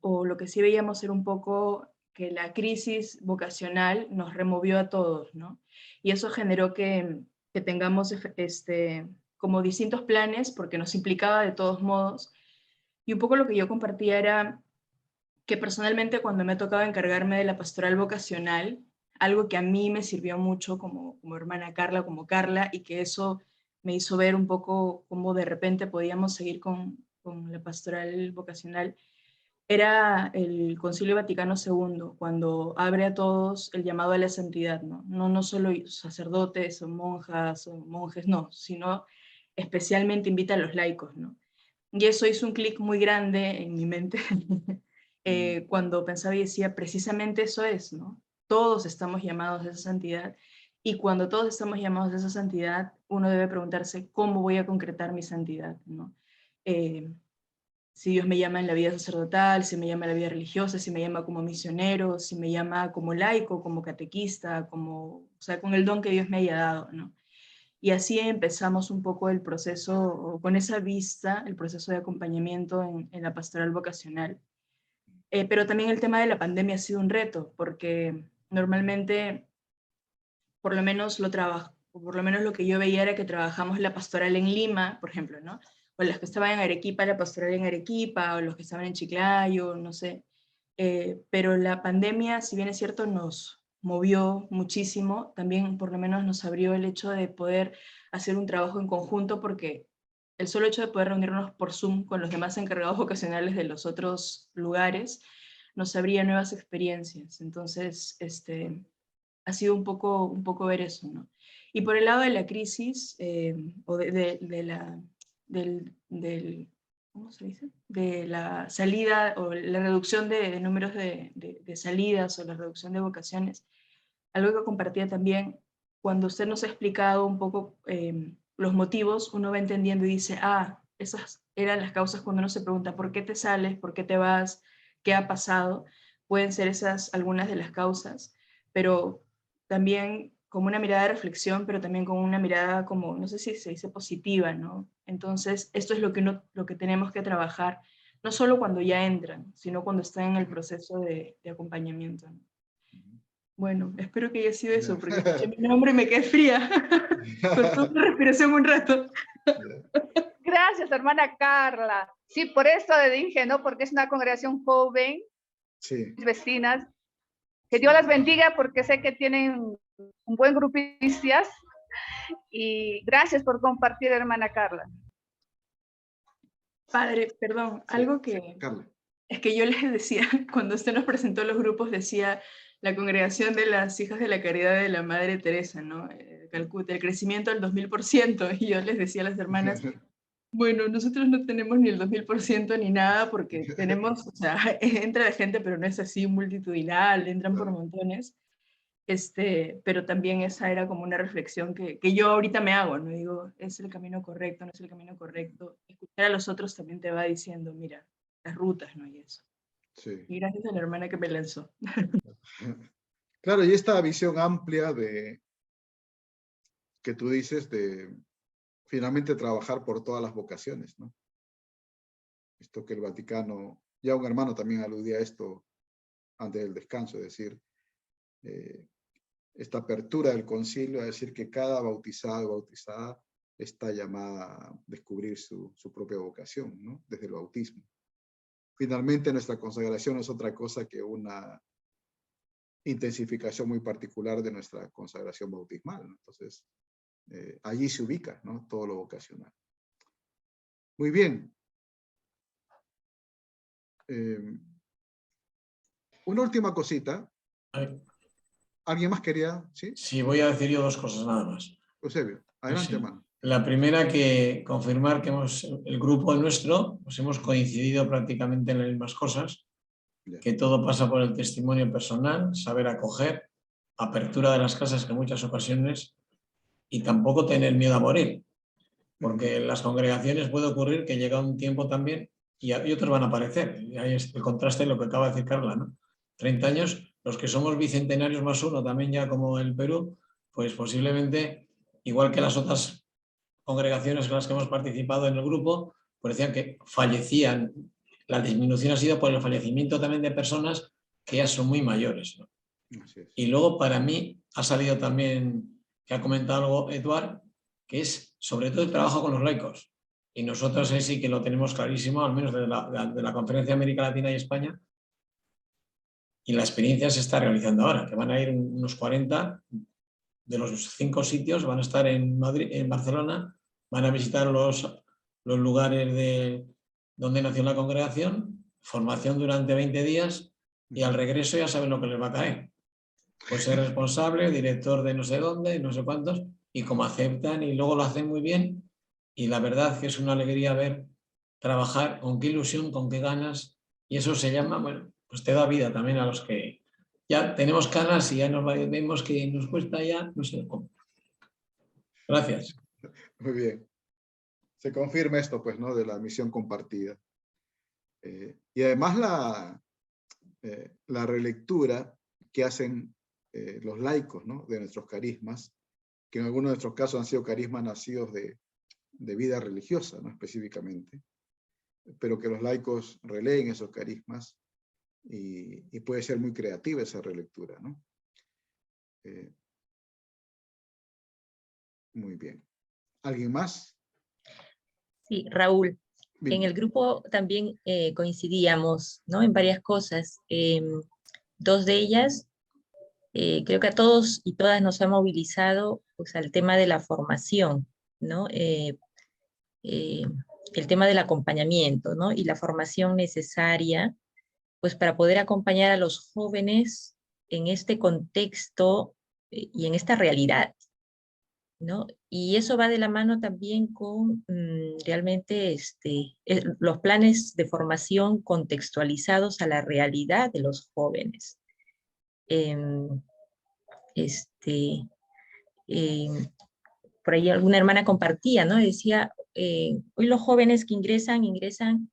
[SPEAKER 9] o lo que sí veíamos era un poco que la crisis vocacional nos removió a todos, ¿no? Y eso generó que tengamos como distintos planes, porque nos implicaba de todos modos. Y un poco lo que yo compartía era que personalmente cuando me tocaba encargarme de la pastoral vocacional, algo que a mí me sirvió mucho como hermana Carla, como Carla, y que eso me hizo ver un poco cómo de repente podíamos seguir con la pastoral vocacional, era el Concilio Vaticano II, cuando abre a todos el llamado a la santidad, ¿no? No solo sacerdotes o monjas o monjes, no, sino especialmente invita a los laicos, ¿no? Y eso hizo un clic muy grande en mi mente cuando pensaba y decía, precisamente eso es, ¿no? Todos estamos llamados a esa santidad Y cuando todos estamos llamados a esa santidad, uno debe preguntarse, ¿cómo voy a concretar mi santidad? ¿No? Si Dios me llama en la vida sacerdotal, si me llama en la vida religiosa, si me llama como misionero, si me llama como laico, como catequista, o sea, con el don que Dios me haya dado, ¿no? Y así empezamos un poco el proceso, con esa vista, el proceso de acompañamiento en la pastoral vocacional. Pero también el tema de la pandemia ha sido un reto, porque normalmente, por lo menos lo que yo veía era que trabajamos la pastoral en Lima, por ejemplo, ¿no? O los que estaban en Arequipa, la pastoral en Arequipa, o los que estaban en Chiclayo, no sé. Pero la pandemia, si bien es cierto, nos movió muchísimo, también por lo menos nos abrió el hecho de poder hacer un trabajo en conjunto, porque el solo hecho de poder reunirnos por Zoom con los demás encargados vocacionales de los otros lugares, nos abría nuevas experiencias. Entonces, ha sido un poco ver eso, ¿no? Y por el lado de la crisis, o ¿cómo se dice? De la salida o la reducción de números de salidas o la reducción de vocaciones, algo que compartía también, cuando usted nos ha explicado un poco los motivos, uno va entendiendo y dice, esas eran las causas. Cuando uno se pregunta por qué te sales, por qué te vas, qué ha pasado, pueden ser esas algunas de las causas, pero también como una mirada de reflexión, pero también con una mirada como, no sé si se dice positiva, ¿no? Entonces, esto es lo que tenemos que trabajar, no solo cuando ya entran, sino cuando están en el proceso de acompañamiento, ¿no? Bueno, espero que haya sido eso, porque escuché mi nombre y me quedé fría. Con toda una respiración un rato.
[SPEAKER 13] Gracias, hermana Carla. Sí, por eso le dije, ¿no? Porque es una congregación joven,
[SPEAKER 1] sí,
[SPEAKER 13] vecinas. Que Dios las bendiga, porque sé que tienen un buen grupo de cristianas. Y gracias por compartir, hermana Carla.
[SPEAKER 9] Padre, perdón, algo que... Es que yo les decía, cuando usted nos presentó los grupos, decía la congregación de las hijas de la caridad de la Madre Teresa, ¿no? Calcuta, el crecimiento del 2000%, y yo les decía a las hermanas, bueno, nosotros no tenemos ni el 2000% ni nada, porque tenemos, o sea, entra la gente, pero no es así multitudinal, entran por montones, pero también esa era como una reflexión que yo ahorita me hago, ¿no? Digo, ¿es el camino correcto, no es el camino correcto? Escuchar a los otros también te va diciendo, mira, las rutas, ¿no? Y eso.
[SPEAKER 1] Sí.
[SPEAKER 9] Y gracias a la hermana que me lanzó.
[SPEAKER 1] Claro, y esta visión amplia que tú dices de finalmente trabajar por todas las vocaciones, ¿no? Esto que el Vaticano, ya un hermano también aludía a esto antes del descanso, es decir, esta apertura del concilio a decir que cada bautizado y bautizada está llamada a descubrir su propia vocación, ¿no? Desde el bautismo. Finalmente, nuestra consagración es otra cosa que una intensificación muy particular de nuestra consagración bautismal, ¿no? Entonces, allí se ubica, ¿no? Todo lo vocacional. Muy bien. Una última cosita. ¿Alguien más quería? Sí,
[SPEAKER 6] sí, voy a decir yo dos cosas nada más.
[SPEAKER 1] Eusebio, adelante,
[SPEAKER 6] sí.
[SPEAKER 1] hermano.
[SPEAKER 6] La primera, que confirmar que el grupo nuestro, pues hemos coincidido prácticamente en las mismas cosas, que todo pasa por el testimonio personal, saber acoger, apertura de las casas que en muchas ocasiones, y tampoco tener miedo a morir, porque en las congregaciones puede ocurrir que llega un tiempo también y otros van a aparecer, y ahí es el contraste de lo que acaba de decir Carla, ¿no? 30 años, los que somos bicentenarios más uno, también ya como el Perú, pues posiblemente, igual que las otras congregaciones en las que hemos participado en el grupo, pues decían que fallecían. La disminución ha sido por el fallecimiento también de personas que ya son muy mayores, ¿no? Y luego para mí ha salido también, que ha comentado algo Eduard, que es sobre todo el trabajo con los laicos. Y nosotros sí que lo tenemos clarísimo, al menos de la Conferencia de América Latina y España, y la experiencia se está realizando ahora, que van a ir unos 40 de los 5 sitios, van a estar en Madrid, en Barcelona, van a visitar los lugares donde nació la congregación, formación durante 20 días, y al regreso ya saben lo que les va a caer. Pues ser responsable, director de no sé dónde, no sé cuántos, y cómo aceptan, y luego lo hacen muy bien, y la verdad que es una alegría ver trabajar, con qué ilusión, con qué ganas, y eso se llama, bueno, pues te da vida también a los que ya tenemos canas y ya nos vemos que nos cuesta ya, no sé cómo. Gracias.
[SPEAKER 1] Muy bien. Se confirma esto, pues, ¿no? De la misión compartida. Y además la relectura que hacen los laicos, ¿no? De nuestros carismas, que en algunos de nuestros casos han sido carismas nacidos de vida religiosa, ¿no? Específicamente, pero que los laicos releen esos carismas y puede ser muy creativa esa relectura, ¿no? Muy bien. ¿Alguien más?
[SPEAKER 14] Sí, Raúl.
[SPEAKER 1] Bien.
[SPEAKER 14] En el grupo también coincidíamos, ¿no? En varias cosas. Dos de ellas, creo que a todos y todas nos ha movilizado pues, al tema de la formación, ¿no? El tema del acompañamiento, ¿no? Y la formación necesaria, pues para poder acompañar a los jóvenes en este contexto y en esta realidad, ¿no? Y eso va de la mano también con realmente los planes de formación contextualizados a la realidad de los jóvenes. Por ahí alguna hermana compartía, ¿no? Decía, hoy los jóvenes que ingresan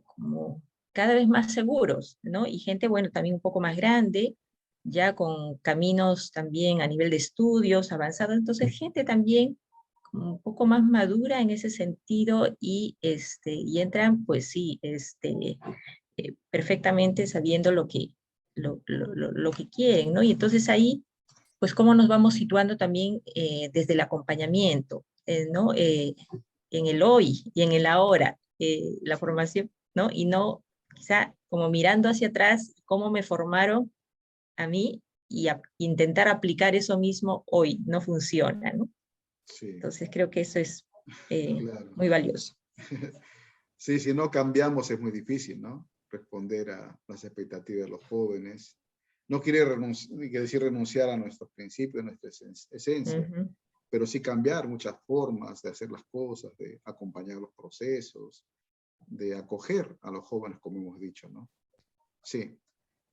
[SPEAKER 14] como cada vez más seguros, ¿no? Y gente, bueno, también un poco más grande, ya con caminos también a nivel de estudios avanzados, entonces gente también como un poco más madura en ese sentido y entran, pues sí, perfectamente sabiendo lo que quieren, ¿no? Y entonces ahí, pues cómo nos vamos situando también desde el acompañamiento, ¿no? En el hoy y en el ahora, la formación, ¿no? Y no quizá como mirando hacia atrás, cómo me formaron a mí y intentar aplicar eso mismo hoy, no funciona, ¿no?
[SPEAKER 1] Sí.
[SPEAKER 14] Entonces creo que eso es
[SPEAKER 1] claro.
[SPEAKER 14] muy valioso.
[SPEAKER 1] Sí, si no cambiamos es muy difícil, ¿no? Responder a las expectativas de los jóvenes. No quiere decir renunciar a nuestros principios, a nuestra esencia, pero sí cambiar muchas formas de hacer las cosas, de acompañar los procesos, de acoger a los jóvenes, como hemos dicho, ¿no? Sí.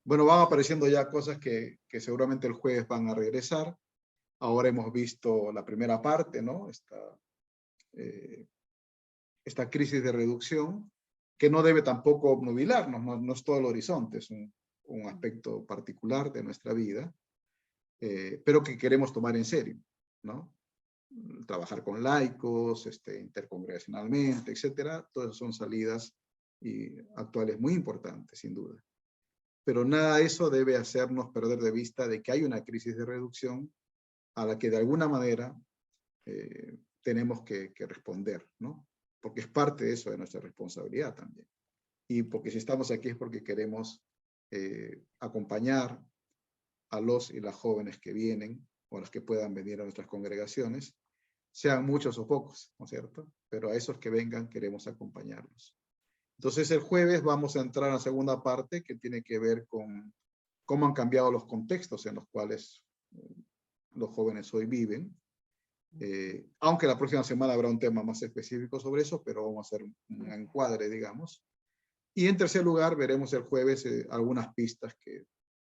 [SPEAKER 1] Bueno, van apareciendo ya cosas que seguramente el jueves van a regresar. Ahora hemos visto la primera parte, ¿no? Esta crisis de reducción, que no debe tampoco obnubilarnos, no es todo el horizonte, es un aspecto particular de nuestra vida, pero que queremos tomar en serio, ¿no? Trabajar con laicos, intercongregacionalmente, etcétera, todas son salidas actuales muy importantes, sin duda. Pero nada de eso debe hacernos perder de vista de que hay una crisis de reducción a la que de alguna manera tenemos que responder, ¿no? Porque es parte de eso, de nuestra responsabilidad también. Y porque si estamos aquí es porque queremos acompañar a los y las jóvenes que vienen, o a los que puedan venir a nuestras congregaciones, sean muchos o pocos, ¿no es cierto? Pero a esos que vengan queremos acompañarlos. Entonces el jueves vamos a entrar a la segunda parte que tiene que ver con cómo han cambiado los contextos en los cuales los jóvenes hoy viven. Aunque la próxima semana habrá un tema más específico sobre eso, pero vamos a hacer un encuadre, digamos. Y en tercer lugar, veremos el jueves algunas pistas que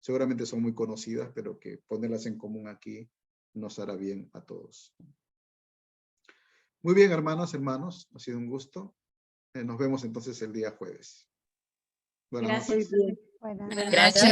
[SPEAKER 1] seguramente son muy conocidas, pero que ponerlas en común aquí nos hará bien a todos. Muy bien, hermanas, hermanos, ha sido un gusto. Nos vemos entonces el día jueves. Buenas noches.
[SPEAKER 14] Gracias.